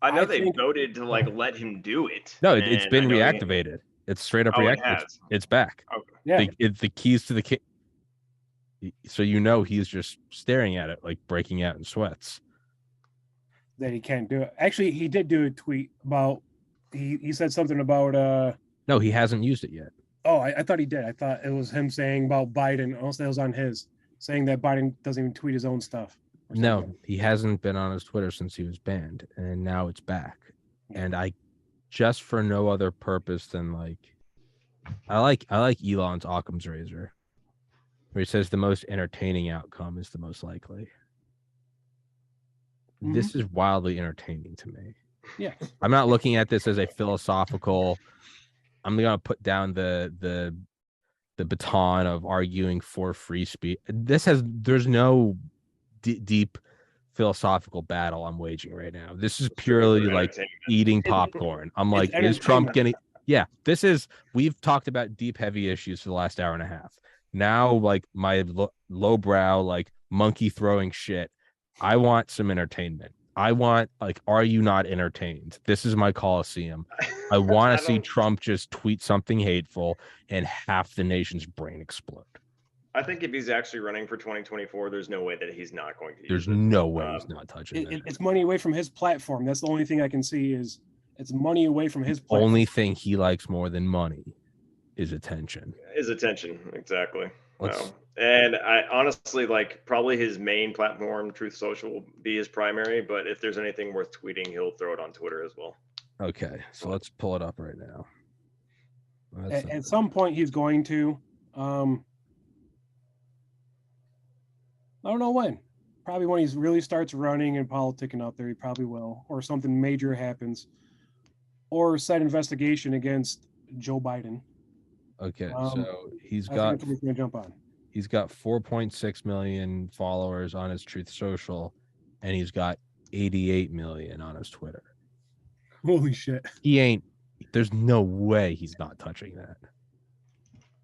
I know they voted to like let him do it.
No, it's been reactivated. It's straight up reactivated. It's back.
Okay.
Yeah.
The keys to the key. So he's just staring at it, like breaking out in sweats.
That he can't do it. Actually, he did do a tweet about he said something about
No, he hasn't used it yet.
Oh, I thought he did. I thought it was him saying about Biden. Also, it was on his saying that Biden doesn't even tweet his own stuff. or
No,
something.
he hasn't been on his Twitter since he was banned, and now it's back. And I, just for no other purpose than like, I like Elon's Occam's razor, where he says the most entertaining outcome is the most likely. This is wildly entertaining to me.
Yeah.
I'm not looking at this as a philosophical. I'm gonna put down the baton of arguing for free speech. There's no deep philosophical battle I'm waging right now. This is purely like eating popcorn. I'm like, is Trump getting? Yeah, we've talked about deep, heavy issues for the last hour and a half. Now, like my lowbrow, like monkey throwing shit. I want some entertainment. I want, like, are you not entertained? This is my Coliseum. I want to see Trump just tweet something hateful and half the nation's brain explode.
I think if he's actually running for 2024, there's no way that he's not going to.
There's no way he's not touching it.
It's money away from his platform. That's the only thing I can see is it's money away from his platform.
Only thing he likes more than money is attention.
Exactly. Wow. And I honestly, like, probably his main platform, Truth Social, will be his primary. But if there's anything worth tweeting, he'll throw it on Twitter as well.
Okay, so let's pull it up right now.
At some point, he's going to. I don't know when. Probably when he really starts running and politicking out there, he probably will. Or something major happens. Or set investigation against Joe Biden.
Okay, so he's
got
4.6 million followers on his Truth Social, and he's got 88 million on his Twitter.
Holy shit.
There's no way he's not touching that.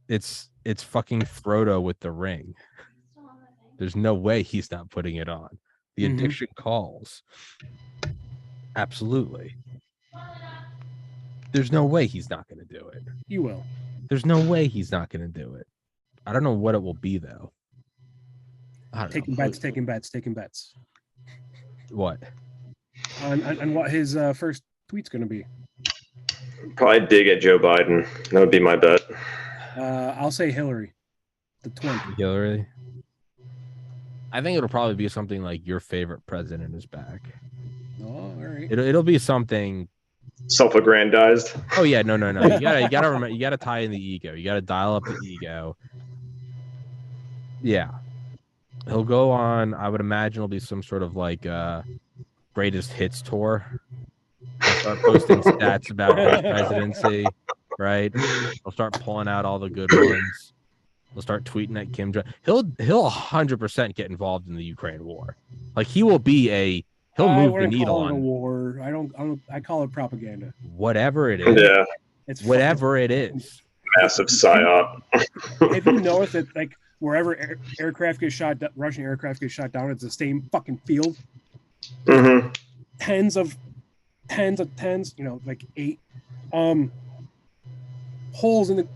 It's fucking Frodo with the ring. There's no way he's not putting it on. The addiction calls. Absolutely. There's no way he's not going to do it.
He will.
There's no way he's not going to do it. I don't know what it will be, though.
Taking bets.
What?
On what his first tweet's going to be.
Probably dig at Joe Biden. That would be my bet.
I'll say Hillary, the twin.
Hillary? I think it'll probably be something like your favorite president is back.
Oh, all right.
It'll be something
self-aggrandized.
Oh yeah, no. You gotta remember. You gotta tie in the ego. You gotta dial up the ego. Yeah, he'll go on. I would imagine it'll be some sort of like greatest hits tour. He'll start posting stats about his presidency, right? He'll start pulling out all the good ones. He'll start tweeting at Kim Jong. He'll 100% get involved in the Ukraine war. Like he will be he'll move the needle on
a war. I call it propaganda.
Whatever it is.
Yeah.
It's whatever it is.
Massive psyop.
If you notice that, like wherever aircraft get shot, Russian aircraft get shot down, it's the same fucking field.
Mm-hmm.
Tens, like 8 holes in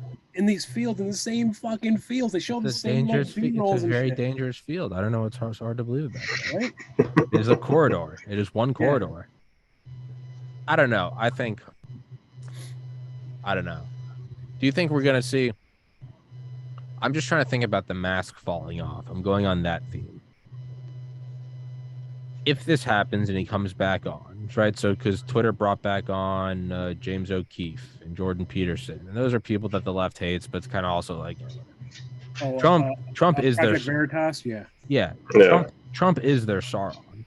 these fields, in the same fucking fields. They show the same
B-rolls. It's a very dangerous field. I don't know. It's hard to believe about that. Right? It is a corridor. It is one corridor. I don't know. I don't know. Do you think we're going to see? I'm just trying to think about the mask falling off. I'm going on that theme. If this happens and he comes back on, right? So, because Twitter brought back on James O'Keefe and Jordan Peterson, and those are people that the left hates, but it's kind of also like Trump is their
Veritas,
Trump is their Sauron.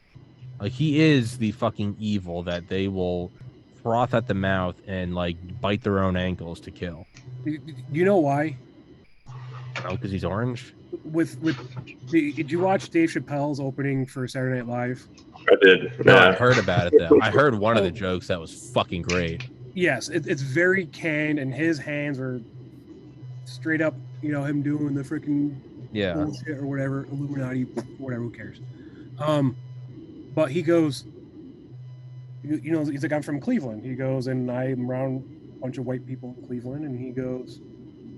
Like he is the fucking evil that they will froth at the mouth and like bite their own ankles to kill.
You know why?
Because he's orange.
Did you watch Dave Chappelle's opening for Saturday Night Live?
I did.
No, I heard about it though. I heard one of the jokes that was fucking great.
Yes, it's very canned, and his hands are straight up. Him doing the freaking bullshit or whatever, Illuminati, whatever. Who cares? But he goes, he's like, I'm from Cleveland. He goes, and I'm around a bunch of white people in Cleveland, and he goes,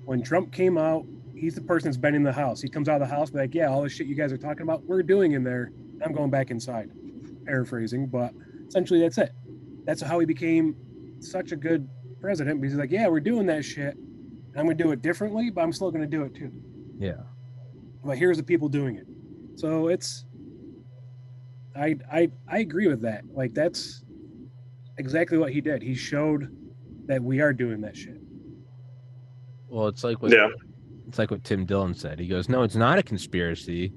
when Trump came out, he's the person that's been in the house. He comes out of the house, be like, yeah, all the shit you guys are talking about, we're doing in there. I'm going back inside. Paraphrasing, but essentially that's it. That's how he became such a good president, because he's like, yeah, we're doing that shit. I'm going to do it differently, but I'm still going to do it too.
Yeah.
but here's the people doing it. So it's I agree with that. Like that's exactly what he did. He showed that we are doing that shit.
Well, it's like what Tim Dillon said. He goes, "No, it's not a conspiracy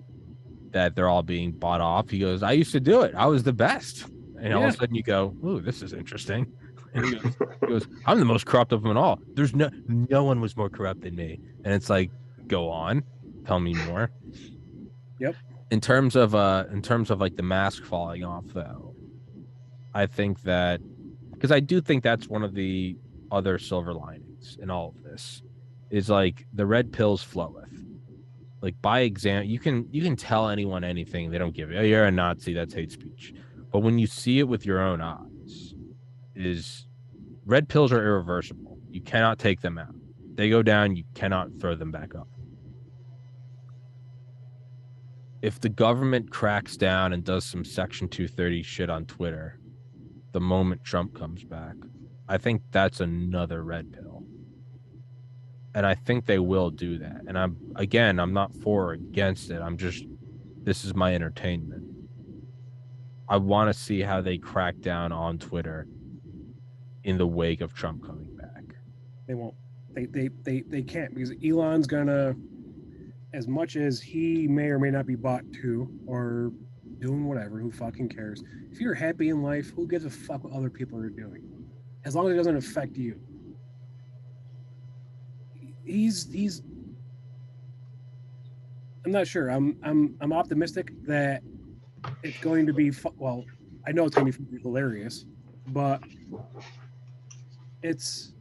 that they're all being bought off." He goes, "I used to do it. I was the best." And all of a sudden you go, "Ooh, this is interesting." And he goes, "I'm the most corrupt of them all. There's no one was more corrupt than me." And it's like, go on, tell me more.
Yep.
In terms of like the mask falling off, though, I think that because I do think that's one of the other silver linings in all of this is like the red pills floweth. Like by example, you can tell anyone anything, they don't give it. Oh, you're a Nazi, that's hate speech. But when you see it with your own eyes, is red pills are irreversible. You cannot take them out. They go down, you cannot throw them back up. If the government cracks down and does some Section 230 shit on Twitter, the moment Trump comes back, I think that's another red pill. And I think they will do that. And I'm not for or against it. This is my entertainment. I want to see how they crack down on Twitter in the wake of Trump coming back.
They won't. They can't because Elon's gonna, as much as he may or may not be bought to or doing whatever, who fucking cares? If you're happy in life, who gives a fuck what other people are doing? As long as it doesn't affect you. He's I'm not sure. I'm optimistic that it's going to be well, I know it's going to be hilarious, but it's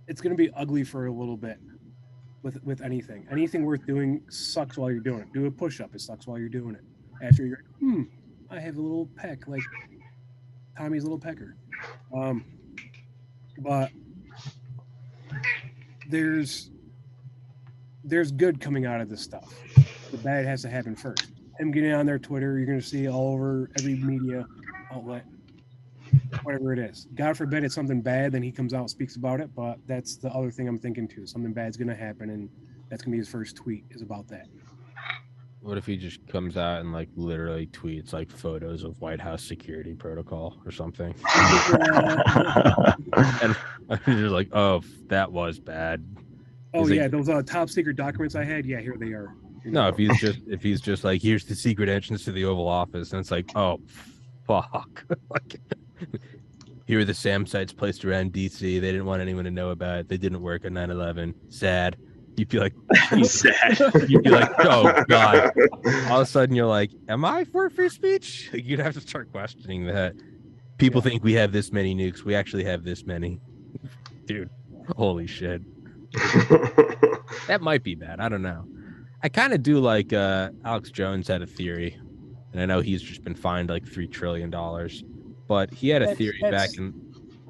going to be ugly for a little bit with anything. Anything worth doing sucks while you're doing it. Do a push-up, it sucks while you're doing it. After you're I have a little peck like Tommy's little pecker. But there's good coming out of this stuff. The bad has to happen first. Him getting on their Twitter, you're going to see all over every media outlet, whatever it is. God forbid it's something bad, then he comes out and speaks about it. But that's the other thing I'm thinking too. Something bad's going to happen, and that's going to be his first tweet is about that.
What if he just comes out and like literally tweets like photos of White House security protocol or something? And you're just like, oh, that was bad.
Oh yeah, those top secret documents I had. Yeah, here they are.
No, if he's just like, here's the secret entrance to the Oval Office, and it's like, oh, fuck. Like, here are the SAM sites placed around DC. They didn't want anyone to know about it. They didn't work on 9/11. Sad. You'd be like, sad. You'd be like, oh god. All of a sudden, you're like, am I for free speech? You'd have to start questioning that. People think we have this many nukes. We actually have this many. Dude, holy shit. That might be bad. I don't know. I kind of do like Alex Jones had a theory, and I know he's just been fined like $3 trillion, but he had a theory back in.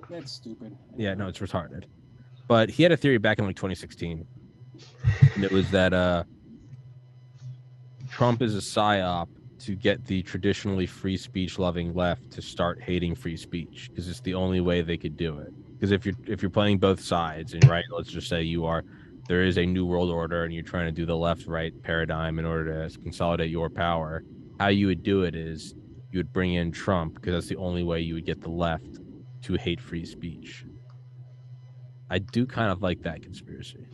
That's stupid.
Yeah, no, it's retarded. But he had a theory back in like 2016, and it was that Trump is a psyop to get the traditionally free speech loving left to start hating free speech because it's the only way they could do it. Because if you're playing both sides, and right, let's just say there is a new world order and you're trying to do the left-right paradigm in order to consolidate your power, how you would do it is you would bring in Trump because that's the only way you would get the left to hate free speech. I do kind of like that conspiracy.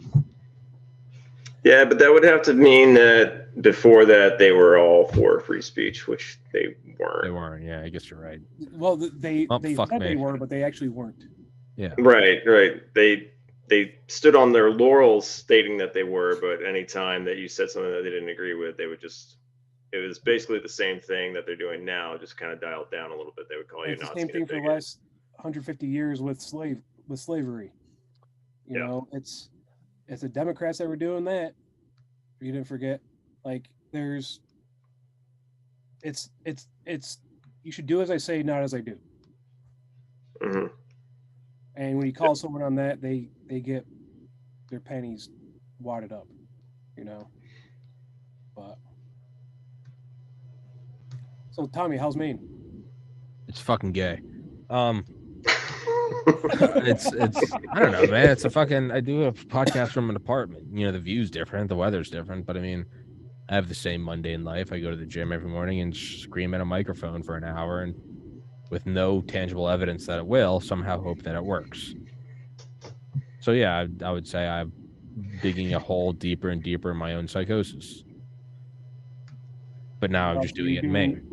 Yeah, but that would have to mean that before that they were all for free speech, which they weren't.
They weren't. Yeah, I guess you're right.
Well, they said they were, but they actually weren't.
Yeah. Right. They stood on their laurels stating that they were, but anytime that you said something that they didn't agree with, they would just, it was basically the same thing that they're doing now, just kind of dialed down a little bit. They would call you Nazi.
It's the same thing for the last 150 years with slavery. You know, it's the Democrats that were doing that. You didn't forget. Like it's you should do as I say, not as I do.
Mm-hmm.
And when you call someone on that, they get their panties wadded up, you know. But so Tommy, how's Maine?
It's fucking gay. It's I don't know, man. It's a fucking I do a podcast from an apartment. You know, the view's different, the weather's different, but I mean, I have the same mundane life. I go to the gym every morning and scream at a microphone for an hour and with no tangible evidence that it will, somehow hope that it works. So yeah, I would say I'm digging a hole deeper and deeper in my own psychosis. But now I'm just doing it in Maine.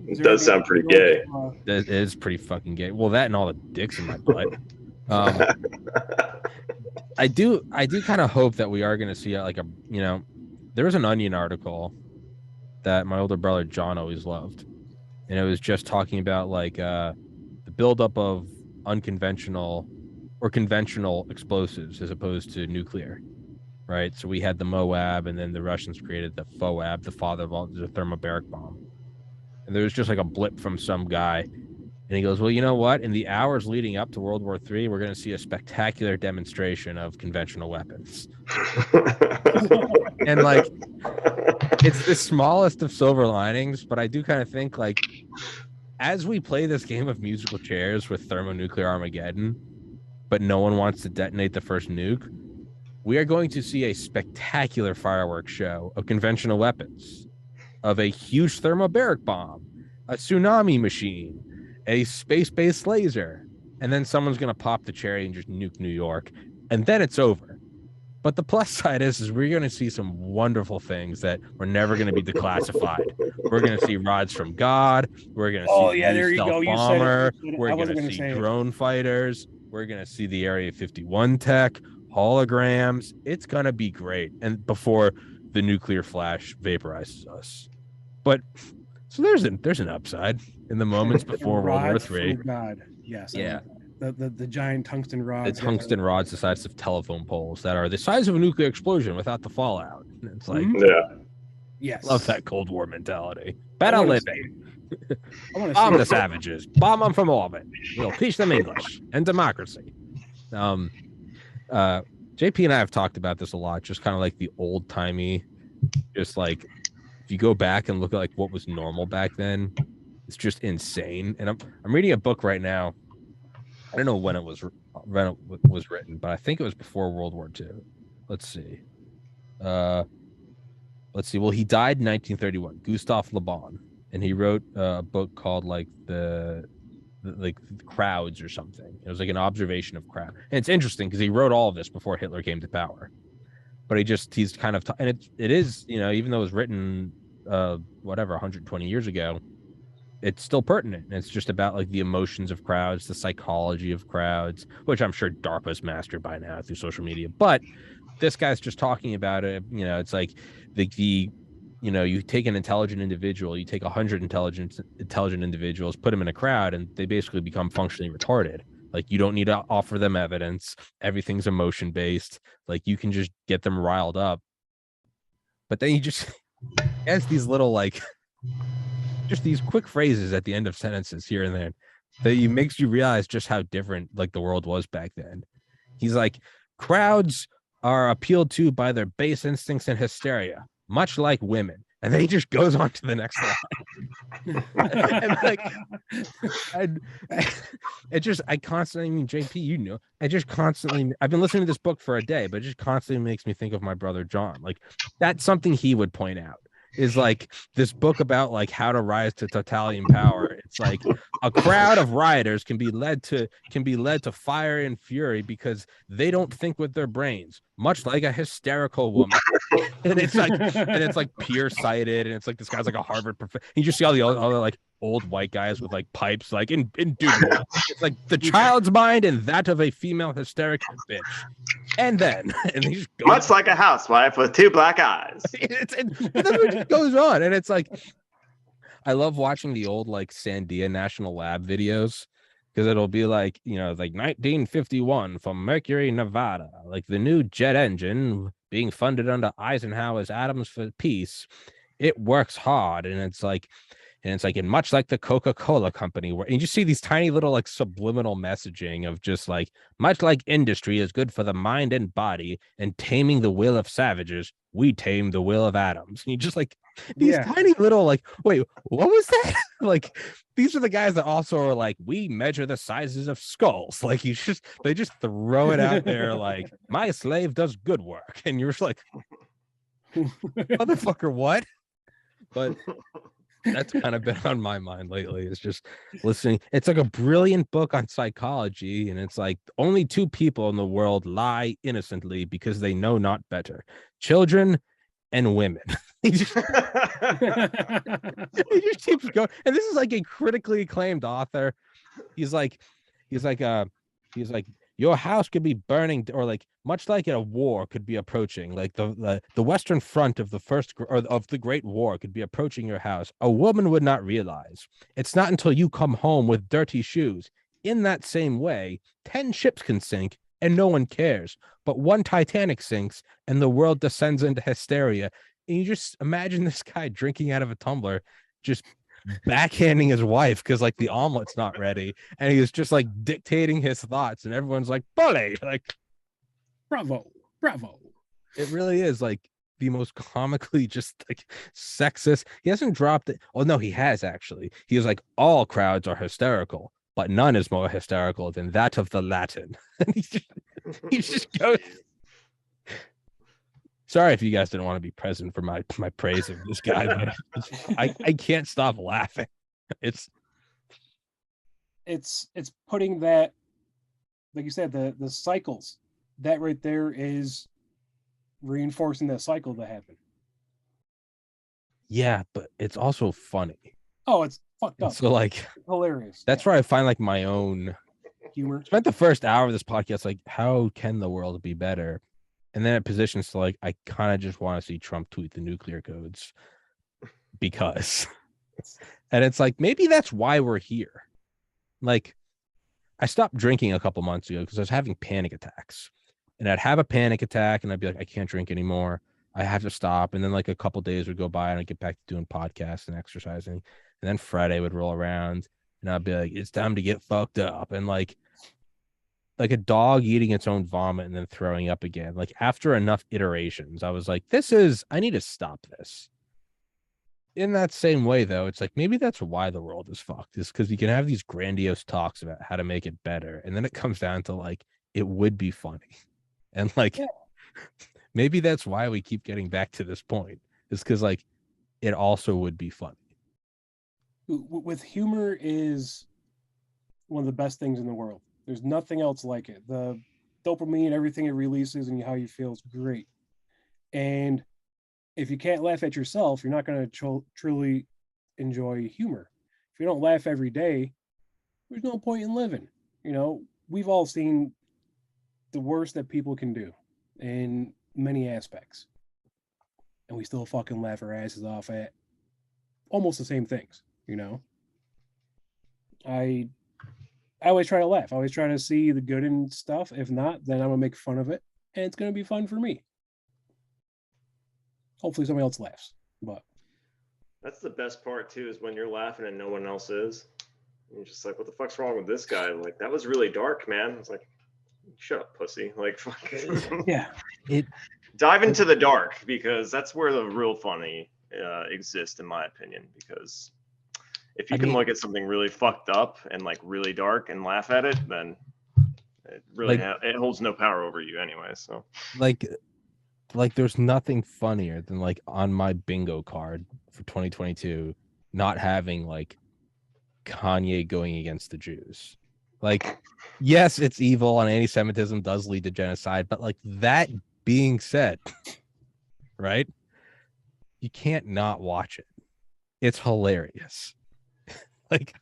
It does sound pretty gay.
That is pretty fucking gay. Well, that and all the dicks in my butt. I do kind of hope that we are going to see like a, you know, there was an Onion article that my older brother John always loved, and it was just talking about like the buildup of unconventional or conventional explosives as opposed to nuclear, right? So we had the Moab, and then the Russians created the FOAB, the father of all the thermobaric bomb. And there was just like a blip from some guy. And he goes, well, you know what? In the hours leading up to World War III, we're going to see a spectacular demonstration of conventional weapons. And like, it's the smallest of silver linings, but I do kind of think like, as we play this game of musical chairs with thermonuclear Armageddon, but no one wants to detonate the first nuke, we are going to see a spectacular fireworks show of conventional weapons, of a huge thermobaric bomb, a tsunami machine, a space-based laser, and then someone's going to pop the cherry and just nuke New York, and then it's over. But the plus side is we're going to see some wonderful things that we're never going to be declassified. We're going to see rods from God. We're going to see
there you go. You said it.
We're going to see drone fighters. We're going to see the Area 51 tech, holograms. It's going to be great. And before the nuclear flash vaporizes us. But so there's an upside in the moments before World War III.
God, yes.
Yeah.
The giant tungsten rods.
The tungsten rods the size of telephone poles that are the size of a nuclear explosion without the fallout. And it's like,
yeah.
Yes.
Love that Cold War mentality. Better living.
Bomb
the savages. Bomb them from orbit. We'll teach them English and democracy. JP and I have talked about this a lot, just kind of like the old timey, just like if you go back and look at like what was normal back then, it's just insane. And I'm reading a book right now. I don't know when it was written, but I think it was before World War II. Let's see. Well, he died in 1931, Gustave Le Bon, and he wrote a book called like the crowds or something. It was like an observation of crowd, and it's interesting because he wrote all of this before Hitler came to power. But he's kind of and it is, you know, even though it was written 120 years ago, it's still pertinent. And it's just about like the emotions of crowds, the psychology of crowds, which I'm sure DARPA's mastered by now through social media. But this guy's just talking about it. You know, it's like the you know, you take an intelligent individual, you take 100 intelligent individuals, put them in a crowd, and they basically become functionally retarded. Like, you don't need to offer them evidence. Everything's emotion based. Like, you can just get them riled up. But then you just has these little like just these quick phrases at the end of sentences here and there that makes you realize just how different like the world was back then. He's like, crowds are appealed to by their base instincts and hysteria, much like women. And then he just goes on to the next line. And like, I constantly, I mean, JP, you know, I've been listening to this book for a day, but it just constantly makes me think of my brother John. Like, that's something he would point out, is like this book about like how to rise to totalitarian power. It's like a crowd of rioters can be led to fire and fury because they don't think with their brains, much like a hysterical woman. And it's like pure sighted, and it's like this guy's like a Harvard professor. You just see all the other like old white guys with like pipes, like in dude. It's like the child's mind and that of a female hysteric bitch. And then he just goes,
much like a housewife with two black eyes.
and then it just goes on, and it's like, I love watching the old like Sandia National Lab videos, because it'll be like, you know, like 1951 from Mercury, Nevada, like the new jet engine being funded under Eisenhower's Atoms for Peace. It works hard, and it's like, And it's like, and much like the Coca-Cola company, where and you just see these tiny little like subliminal messaging of just like, much like industry is good for the mind and body and taming the will of savages, we tame the will of atoms. And you just like these tiny little like, wait, what was that? Like, these are the guys that also are like, we measure the sizes of skulls. Like, they just throw it out there like, my slave does good work. And you're just like, motherfucker, what? But that's kind of been on my mind lately. It's just listening. It's like a brilliant book on psychology. And it's like only two people in the world lie innocently because they know not better: children and women. he just keeps going. And this is like a critically acclaimed author. He's like, your house could be burning, or like much like a war could be approaching, like the Western Front of the Great War could be approaching your house. A woman would not realize. It's not until you come home with dirty shoes. In that same way, 10 ships can sink and no one cares, but one Titanic sinks and the world descends into hysteria. And you just imagine this guy drinking out of a tumbler, just backhanding his wife because like the omelet's not ready, and he was just like dictating his thoughts, and everyone's like, bully, like,
bravo.
It really is like the most comically just like sexist. He hasn't dropped it. Oh no, he has actually. He was like, all crowds are hysterical, but none is more hysterical than that of the Latin. And he just goes. Sorry if you guys didn't want to be present for my praise of this guy, but I can't stop laughing. It's
putting that, like you said, the cycles. That right there is reinforcing that cycle to happen.
Yeah, but it's also funny.
Oh, it's fucked up.
So like,
hilarious.
That's where I find like my own
humor.
Spent the first hour of this podcast like, how can the world be better? And then it positions to like, I kind of just want to see Trump tweet the nuclear codes because, and it's like, maybe that's why we're here. Like, I stopped drinking a couple months ago because I was having panic attacks, and I'd have a panic attack and I'd be like, I can't drink anymore. I have to stop. And then like a couple days would go by and I'd get back to doing podcasts and exercising. And then Friday would roll around and I'd be like, it's time to get fucked up. And like a dog eating its own vomit and then throwing up again. Like after enough iterations, I was like, I need to stop this. In that same way, though, it's like maybe that's why the world is fucked, is because you can have these grandiose talks about how to make it better. And then it comes down to like, it would be funny. And like, maybe that's why we keep getting back to this point, is because like, it also would be funny.
With humor is one of the best things in the world. There's nothing else like it. The dopamine, everything it releases and how you feel is great. And if you can't laugh at yourself, you're not going to truly enjoy humor. If you don't laugh every day, there's no point in living. You know, we've all seen the worst that people can do in many aspects. And we still fucking laugh our asses off at almost the same things, you know? I always try to laugh. I always try to see the good in stuff. If not, then I'm going to make fun of it. And it's going to be fun for me. Hopefully somebody else laughs. But
that's the best part, too, is when you're laughing and no one else is. You're just like, what the fuck's wrong with this guy? Like, that was really dark, man. It's like, shut up, pussy. Like, fuck.
Yeah.
Dive into the dark, because that's where the real funny exists, in my opinion. Because if you can look at something really fucked up and like really dark and laugh at it, then it really it holds no power over you anyway. So like there's nothing funnier than like on my bingo card for 2022 not having like Kanye going against the Jews. Like, yes, it's evil and anti-Semitism does lead to genocide, but like that being said, right? You can't not watch it. It's hilarious. Like,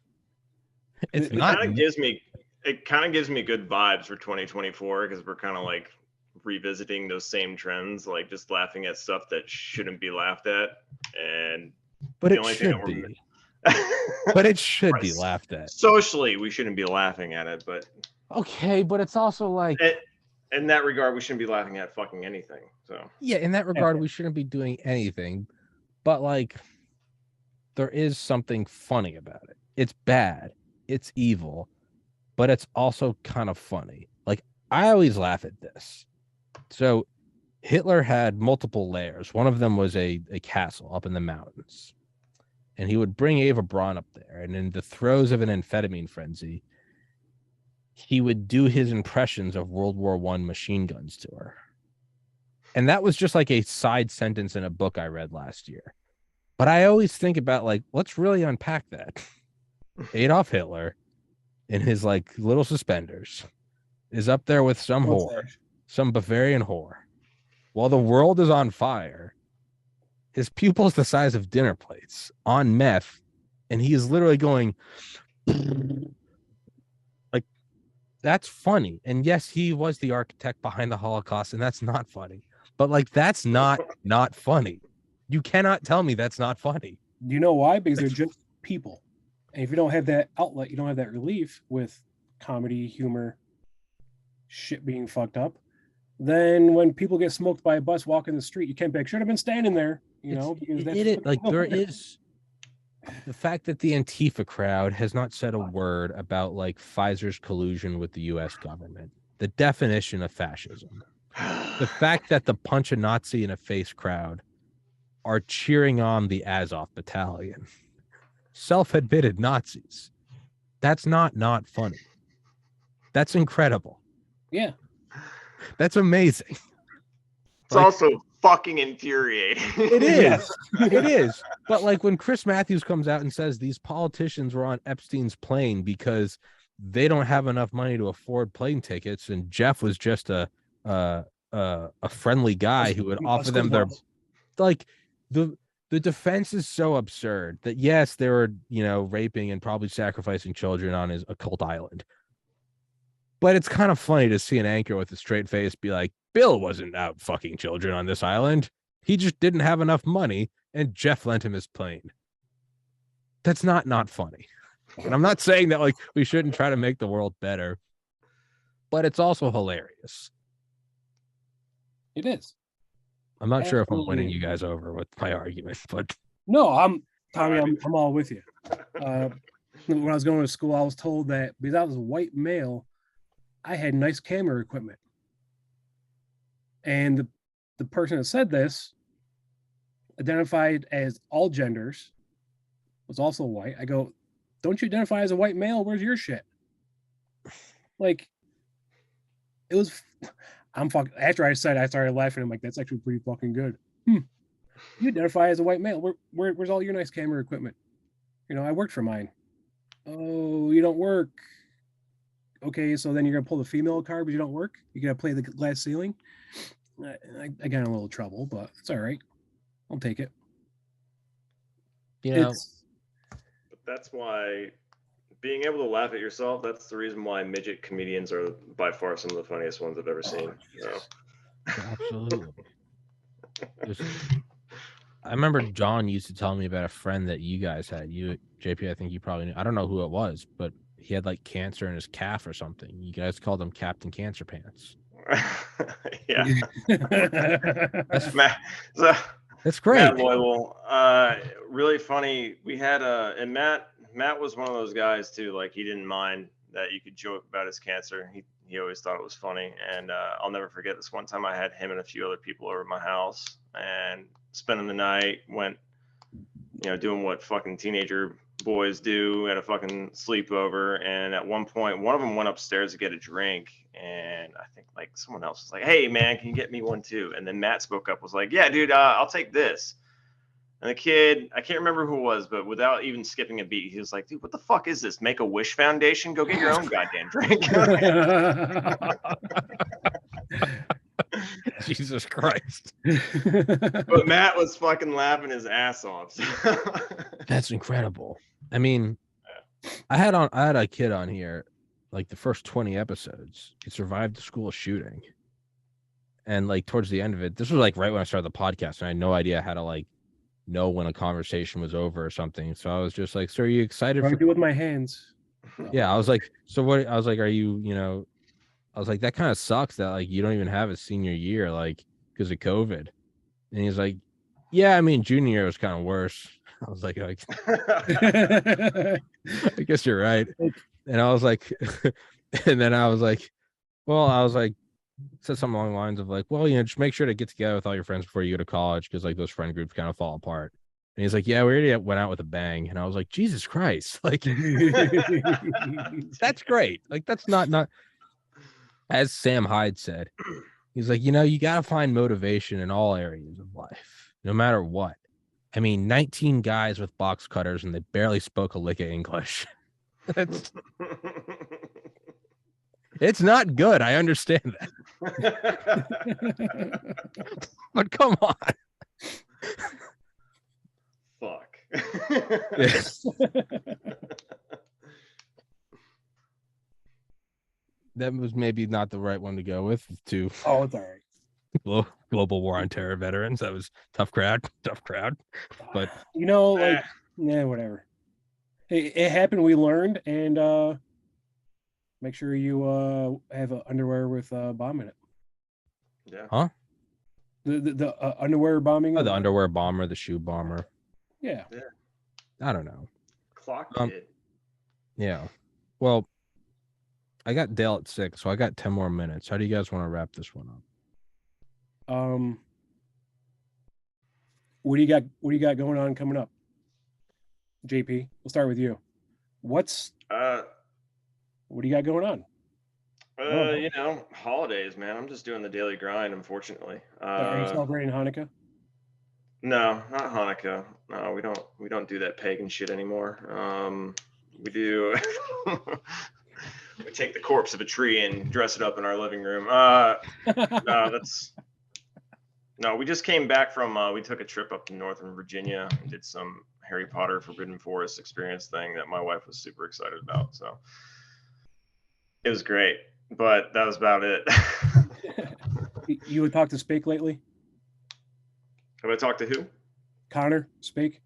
it's not. It kind of gives me good vibes for 2024, because we're kind of like revisiting those same trends, like just laughing at stuff that shouldn't be laughed at. But it should be. But it should be laughed at. Socially, we shouldn't be laughing at it, but
okay, but it's also like
in that regard, we shouldn't be laughing at fucking anything. So
yeah, in that regard, we shouldn't be doing anything. But like, there is something funny about it. It's bad, it's evil, but it's also kind of funny. Like, I always laugh at this. So Hitler had multiple layers. One of them was a castle up in the mountains. And he would bring Ava Braun up there. And in the throes of an amphetamine frenzy, he would do his impressions of World War I machine guns to her. And that was just like a side sentence in a book I read last year. But I always think about, like, let's really unpack that. Adolf Hitler, in his like little suspenders, is up there with some whore, some Bavarian whore, while the world is on fire. His pupils the size of dinner plates on meth, and he is literally going like, that's funny. And yes, he was the architect behind the Holocaust, and that's not funny. But like, that's not funny. You cannot tell me that's not funny.
You know why? Because they're just people. And if you don't have that outlet, you don't have that relief with comedy, humor, shit being fucked up, then when people get smoked by a bus walking the street, you can't be like, should have been standing there, you know, because that's
like, there is the fact that the Antifa crowd has not said a word about like Pfizer's collusion with the US government, the definition of fascism. The fact that the punch a Nazi in a face crowd are cheering on the Azov battalion, self-admitted Nazis. That's not funny. That's incredible.
Yeah.
That's amazing.
It's like, also fucking infuriating.
It is. It is. But like, when Chris Matthews comes out and says these politicians were on Epstein's plane because they don't have enough money to afford plane tickets, and Jeff was just a friendly guy who would offer them their, like, the defense is so absurd that yes, they were, you know, raping and probably sacrificing children on his occult island. But it's kind of funny to see an anchor with a straight face be like, Bill wasn't out fucking children on this island. He just didn't have enough money, and Jeff lent him his plane. That's not funny. And I'm not saying that like we shouldn't try to make the world better, but it's also hilarious.
It is.
I'm not sure if I'm winning you guys over with my argument, but
no, Tommy, I'm all with you. When I was going to school, I was told that because I was a white male, I had nice camera equipment. And the person that said this, identified as all genders, was also white. I go, don't you identify as a white male? Where's your shit? Like, it was, after I said, I started laughing. I'm like, that's actually pretty fucking good. You identify as a white male. Where's all your nice camera equipment? You know, I worked for mine. Oh, you don't work. Okay, so then you're gonna pull the female card, but you don't work. You gotta play the glass ceiling. I got in a little trouble, but it's all right. I'll take it.
You know,
but that's why being able to laugh at yourself, that's the reason why midget comedians are by far some of the funniest ones I've ever seen. So.
Absolutely. I remember John used to tell me about a friend that you guys had. You, JP, I think you probably knew. I don't know who it was, but he had like cancer in his calf or something. You guys called him Captain Cancer Pants.
Yeah.
That's great.
Matt Loyal, really funny. We had and Matt was one of those guys too. Like, he didn't mind that you could joke about his cancer. He always thought it was funny. And I'll never forget this one time I had him and a few other people over at my house and spending the night, went, you know, doing what fucking teenager boys do at a fucking sleepover. And at one point, one of them went upstairs to get a drink, and I think like someone else was like, hey man, can you get me one too? And then Matt spoke up, was like, yeah dude, I'll take this. And the kid, I can't remember who it was, but without even skipping a beat, he was like, dude, what the fuck is this? Make-A-Wish Foundation? Go get your own goddamn drink.
Jesus Christ.
But Matt was fucking laughing his ass off.
That's incredible. I mean, I had a kid on here, like the first 20 episodes. He survived the school shooting. And like towards the end of it, this was like right when I started the podcast, and I had no idea how to like know when a conversation was over or something. So I was just like, so are you excited
for do with my hands?
Yeah, I was like, so what? I was like, are you, you know, I was like, that kind of sucks that like you don't even have a senior year, like because of COVID. And he's like, Yeah, I mean, junior year was kind of worse. I was like, I guess you're right. And I was like, and then I was like, well, I was like, said something along the lines of like, well, just make sure to get together with all your friends before you go to college because like those friend groups kind of fall apart. And he's like, yeah, we already went out with a bang. And I was like, Jesus Christ, like that's great. Like that's not as Sam Hyde said. He's like, you got to find motivation in all areas of life, no matter what. I mean, 19 guys with box cutters and they barely spoke a lick of English. It's not good. I understand that. But come on.
Fuck.
Yes. That was maybe not the right one to go with. To
it's all right.
global war on terror veterans. That was tough crowd. But
like, yeah, whatever. It happened. We learned, and make sure you have underwear with bomb in it.
Yeah.
Huh?
The underwear bombing.
Oh, the underwear bomber, the shoe bomber.
Yeah.
I don't know.
Clock it.
Yeah. Well, I got Dale at 6, so I got 10 more minutes. How do you guys want to wrap this one up?
What do you got? What do you got going on coming up? JP, we'll start with you. What do you got going on?
Holidays, man. I'm just doing the daily grind, unfortunately.
Are you celebrating Hanukkah?
No, not Hanukkah. No, we don't do that pagan shit anymore. We do we take the corpse of a tree and dress it up in our living room. No, we just came back from we took a trip up to Northern Virginia and did some Harry Potter Forbidden Forest experience thing that my wife was super excited about. So it was great, but that was about it.
You would talk to Spake lately?
Have I talked to who?
Connor Spake?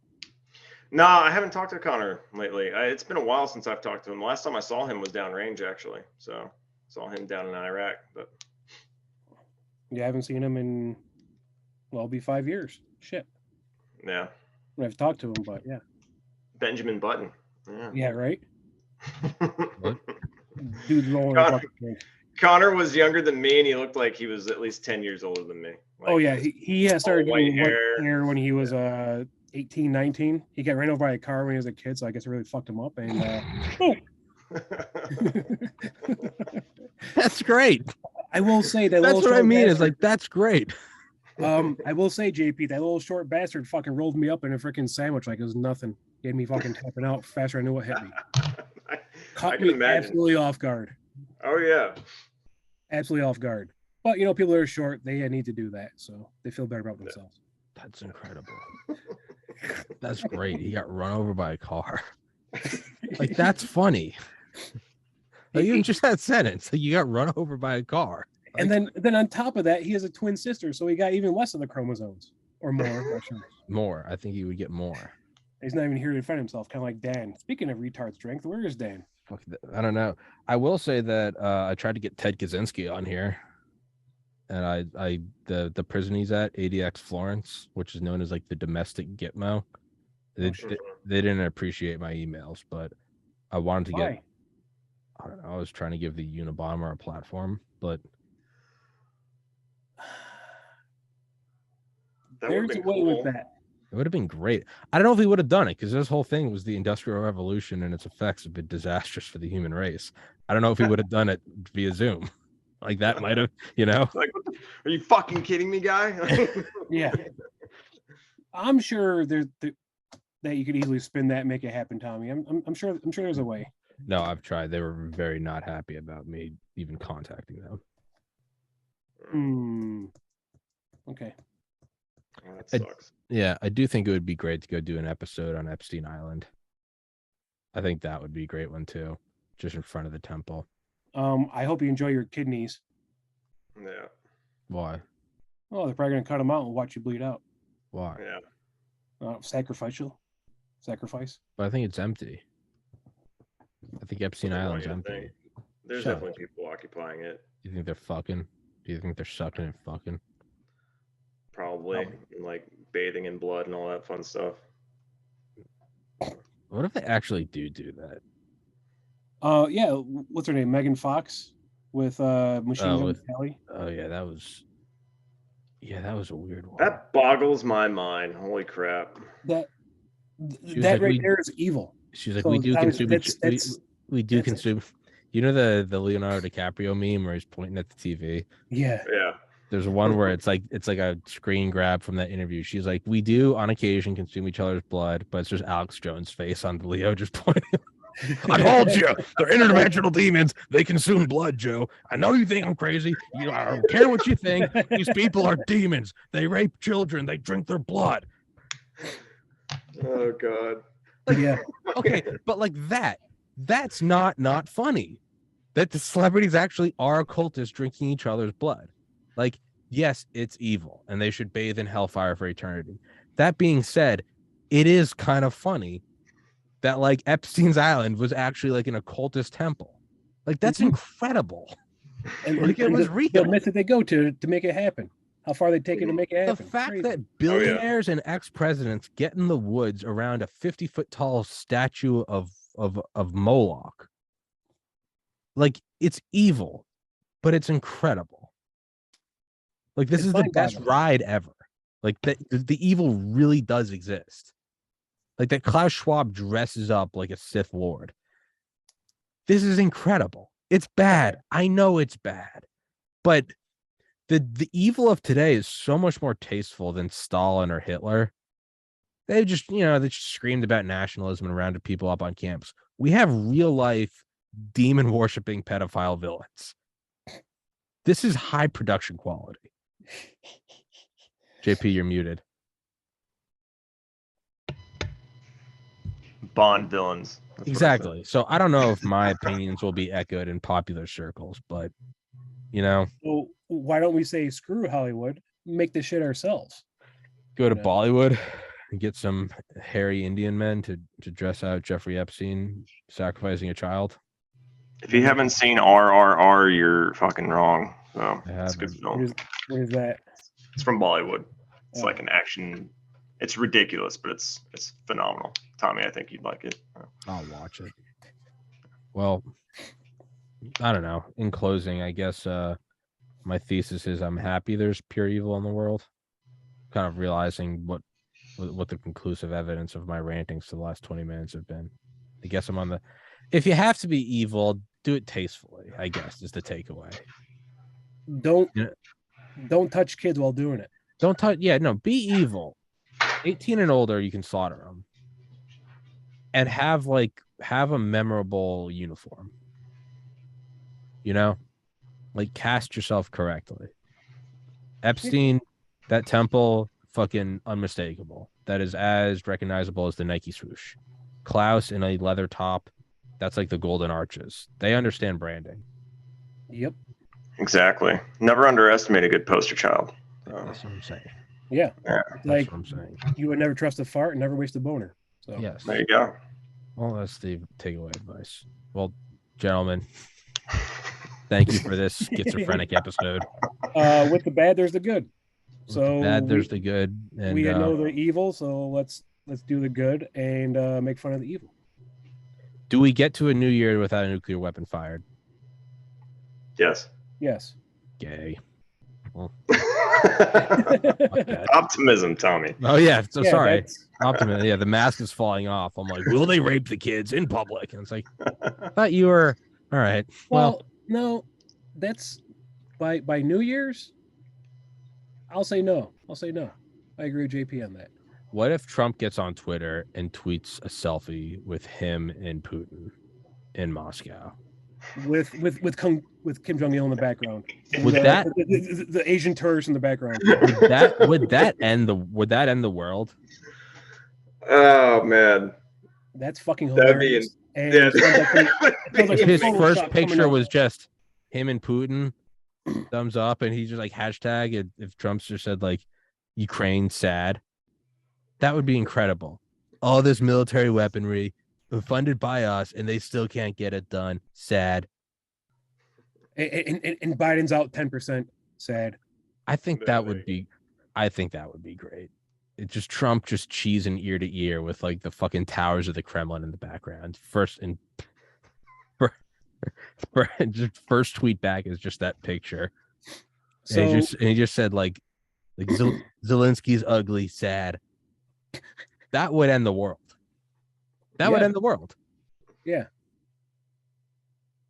No, I haven't talked to Connor lately. It's been a while since I've talked to him. The last time I saw him was downrange, actually. So saw him down in Iraq, but
You haven't seen him in, well, it'll be 5 years. Shit.
yeah.
I've talked to him, but yeah.
Benjamin Button.
Yeah, right?
What?
Dude's rolling.
Connor was younger than me, and he looked like he was at least 10 years older than me. Like,
oh, yeah. He has started getting white hair when he was 18, 19. He got ran over by a car when he was a kid, so I guess it really fucked him up. And
That's great.
I will say that.
That's what I mean. Is like, that's great.
I will say, JP, that little short bastard fucking rolled me up in a freaking sandwich like it was nothing. He had me fucking tapping out faster. I knew what hit me. Caught me absolutely off guard.
Oh yeah,
absolutely off guard. But people that are short, they need to do that, so they feel better about themselves.
That's incredible. That's great. He got run over by a car. Like that's funny. Like, even just that sentence, like, you got run over by a car.
Like, and then on top of that, he has a twin sister, so he got even less of the chromosomes or more.
More. I think he would get more.
He's not even here to defend himself, kind of like Dan. Speaking of retard strength, where is Dan?
I don't know. I will say that I tried to get Ted Kaczynski on here, and the prison he's at, ADX Florence, which is known as like the domestic Gitmo. They didn't appreciate my emails, but I wanted to get. I don't know. I was trying to give the Unabomber a platform, but
there's a way with that.
It would have been great. I don't know if he would have done it because this whole thing was the Industrial Revolution and its effects have been disastrous for the human race. I don't know if he would have done it via Zoom. Like that might have,
Like, are you fucking kidding me, guy?
Yeah. I'm sure that you could easily spin that and make it happen, Tommy. I'm sure there's a way.
No, I've tried. They were very not happy about me even contacting them.
Okay.
Oh, that sucks.
I do think it would be great to go do an episode on Epstein Island. I think that would be a great one too, just in front of the temple.
I hope you enjoy your kidneys.
Yeah.
Why?
Oh, they're probably gonna cut them out and watch you bleed out.
Why?
Yeah.
Sacrificial. Sacrifice.
But I think it's empty. I think Epstein Island's empty.
There's definitely people occupying it.
Do you think they're fucking? Do you think they're sucking and fucking?
Probably. probably, and, like bathing in blood and all that fun stuff.
What if they actually do that?
Yeah, what's her name? Megan Fox with Machine Gun Kelly.
Oh yeah, that was a weird one.
That boggles my mind. Holy crap!
That
like,
right there is evil.
She's like,
So
we do consume. We do
that's
consume. You know the Leonardo DiCaprio meme where he's pointing at the TV.
Yeah.
There's one where it's like a screen grab from that interview. She's like, we do on occasion consume each other's blood, but it's just Alex Jones' face on the Leo just pointing. I told you, they're interdimensional demons. They consume blood, Joe. I know you think I'm crazy. I don't care what you think. These people are demons. They rape children. They drink their blood.
Oh God.
Like, yeah. Okay, but like that's not funny. That the celebrities actually are occultists drinking each other's blood. Like, yes, it's evil, and they should bathe in hellfire for eternity. That being said, it is kind of funny that like Epstein's Island was actually like an occultist temple. Like, that's incredible.
And
like, it was real.
The myth that they go to make it happen. How far they take it to make it happen.
The fact that billionaires and ex-presidents get in the woods around a 50-foot tall statue of Moloch. Like, it's evil, but it's incredible. Like, this is the best ride ever. Like, the evil really does exist. Like, that Klaus Schwab dresses up like a Sith Lord. This is incredible. It's bad. I know it's bad. But the evil of today is so much more tasteful than Stalin or Hitler. They just screamed about nationalism and rounded people up on campus. We have real life demon worshipping pedophile villains. This is high production quality. JP, you're muted.
Bond villains.
Exactly. So I don't know if my opinions will be echoed in popular circles, but
So why don't we say screw Hollywood, make the shit ourselves?
Go to Bollywood and get some hairy Indian men to dress out Jeffrey Epstein sacrificing a child.
If you haven't seen RRR, you're fucking wrong. So it's a good film.
Where's that?
It's from Bollywood. It's like an action. It's ridiculous, but it's phenomenal. Tommy, I think you'd like it.
I'll watch it. Well, I don't know. In closing, I guess my thesis is I'm happy there's pure evil in the world. Kind of realizing what the conclusive evidence of my rantings for the last 20 minutes have been. I guess I'm on the. If you have to be evil, do it tastefully, I guess, is the takeaway.
Don't touch kids while doing it.
Don't touch. Yeah, no, be evil. 18 and older, you can slaughter them. And have a memorable uniform. Like, cast yourself correctly. Epstein, that temple, fucking unmistakable. That is as recognizable as the Nike swoosh. Klaus in a leather top, that's like the golden arches. They understand branding.
Yep.
Exactly. Never underestimate a good poster child.
That's what I'm saying.
Yeah.
That's
like,
what I'm saying.
You would never trust a fart and never waste a boner. So
yes.
There you go.
Well, that's the takeaway advice. Well, gentlemen, thank you for this schizophrenic episode.
With the bad, there's the good. So
there's the good. And
we know the evil, so let's do the good and make fun of the evil.
Do we get to a new year without a nuclear weapon fired?
Yes.
Yes.
Gay. Well,
optimism, Tommy.
Oh yeah. So sorry. Optimism. Yeah, the mask is falling off. I'm like, will they rape the kids in public? And it's like, I thought you were all right.
Well, no, that's by New Year's. I'll say no. I agree with JP on that.
What if Trump gets on Twitter and tweets a selfie with him and Putin in Moscow?
With Kim Jong-il in the background.
Would
the Asian tourists in the background.
Would that end the world?
Oh man.
That's fucking hilarious.
His first picture was just him and Putin, thumbs up, and he's just like hashtag if Trump's just said like Ukraine sad. That would be incredible. All this military weaponry funded by us, and they still can't get it done. Sad.
And Biden's out 10%. Sad.
I think that would be. I think that would be great. It's just Trump just cheesing ear to ear with like the fucking towers of the Kremlin in the background. First just first tweet back is just that picture.
So
And he just said like Zelensky's ugly, sad. That would end the world. That would
Yeah.
end the world.
yeah.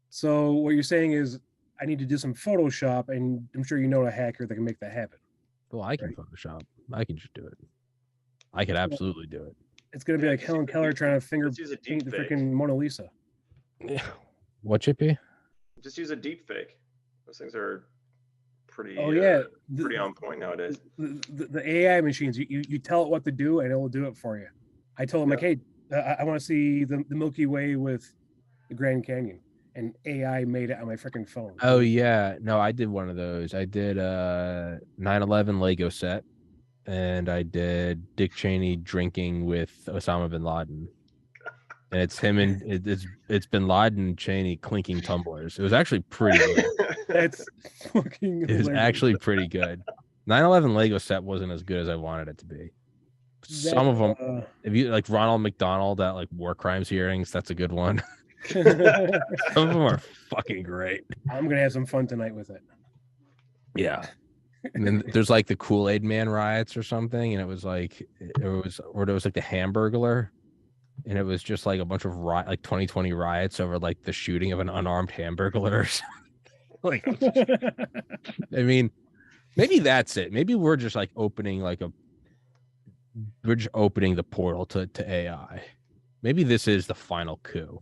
So what you're saying is I need to do some Photoshop, and I'm sure you know a hacker that can make that happen.
Well, I can
Right.
Photoshop. I can just do it. I could absolutely do it.
It's gonna be like
just
Helen
use a
Keller
deep-
trying to finger
just use a
paint the
deep fake.
freaking Mona Lisa.
Yeah. What, Chippy?
Just use a deep fake. Those things are pretty.
Oh yeah,
pretty on point nowadays.
the AI machines. You tell it what to do, and it will do it for you. I told him like, hey, I want to see the Milky Way with the Grand Canyon, and AI made it on my freaking phone.
Oh yeah. No, I did one of those. I did 9/11 Lego set, and I did Dick Cheney drinking with Osama bin Laden. And it's him and it's bin Laden and Cheney clinking tumblers. It was actually pretty good.
That's fucking.
It was
hilarious.
actually pretty good. 9/11 Lego set wasn't as good as I wanted it to be. Some of them, if you like Ronald McDonald at like War Crimes hearings, that's a good one. Some of them are fucking great.
I'm gonna have some fun tonight with it.
Yeah. And then there's like the Kool-Aid Man riots or something, and it was like there was like the Hamburglar, and it was just like a bunch of like 2020 riots over like the shooting of an unarmed Hamburglar. Like, I mean, maybe that's it. Maybe we're just like opening the portal to AI. Maybe this is the final coup.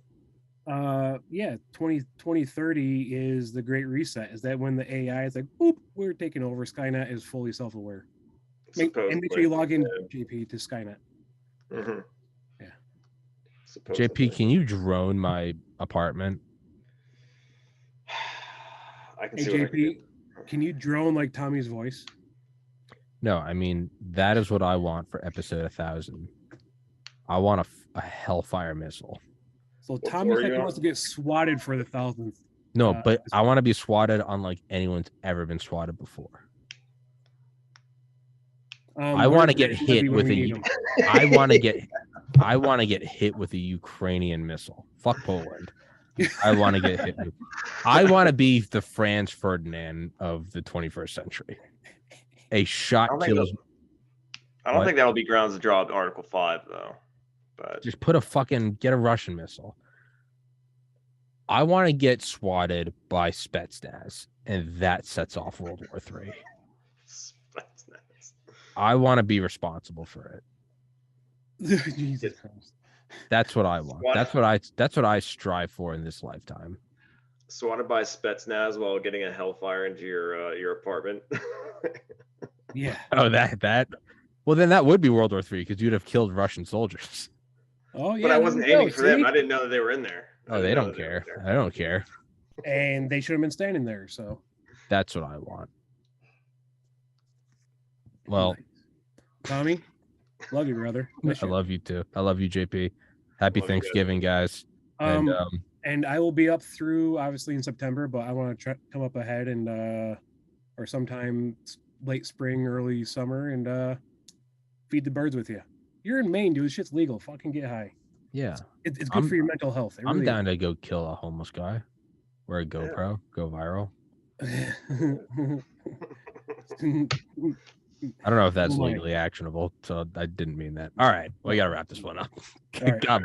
Yeah, 2030 is the Great Reset. Is that when the AI is like, boop, we're taking over? Skynet is fully self-aware. And make sure you log in, JP, to Skynet.
Mhm.
Yeah.
JP, can you drone my apartment?
I can
Hey,
see what I can do.
JP, can you drone like Tommy's voice?
No, I mean that is what I want for episode 1000. I want a Hellfire missile.
So Tommy
floor are
said
you
he
on?
wants to get swatted for the 1000th.
No, but I want to be swatted unlike anyone's ever been swatted before. I want to get hit with I want to get hit with a Ukrainian missile. Fuck Poland. I want to get hit with. I want to be the Franz Ferdinand of the 21st century. A shot kills.
I don't think that'll be grounds to draw Article 5 though. But
just get a Russian missile. I want to get swatted by Spetsnaz, and that sets off World War III. I want to be responsible for it.
Jesus Christ.
That's what I want. That's what I strive for in this lifetime.
Swatted by Spetsnaz while getting a Hellfire into your apartment.
Yeah.
Oh, that. Well, then that would be World War III because you'd have killed Russian soldiers.
Oh yeah.
But I wasn't aiming for them. I didn't know that they were in there.
Oh, they don't care. I don't care.
And they should have been standing there. So
that's what I want. Well,
Tommy, love you, brother.
I love you too. I love you, JP. Happy Thanksgiving, guys.
And I will be up through obviously in September, but I want to come up ahead and or sometime late spring, early summer, and feed the birds with you. You're in Maine, dude. Shit's legal. Fucking get high.
Yeah,
it's good for your mental health.
I'm down to go kill a homeless guy. Wear a GoPro, go viral. I don't know if that's legally actionable, so I didn't mean that. All right, we gotta wrap this one up.
All right.
God bless.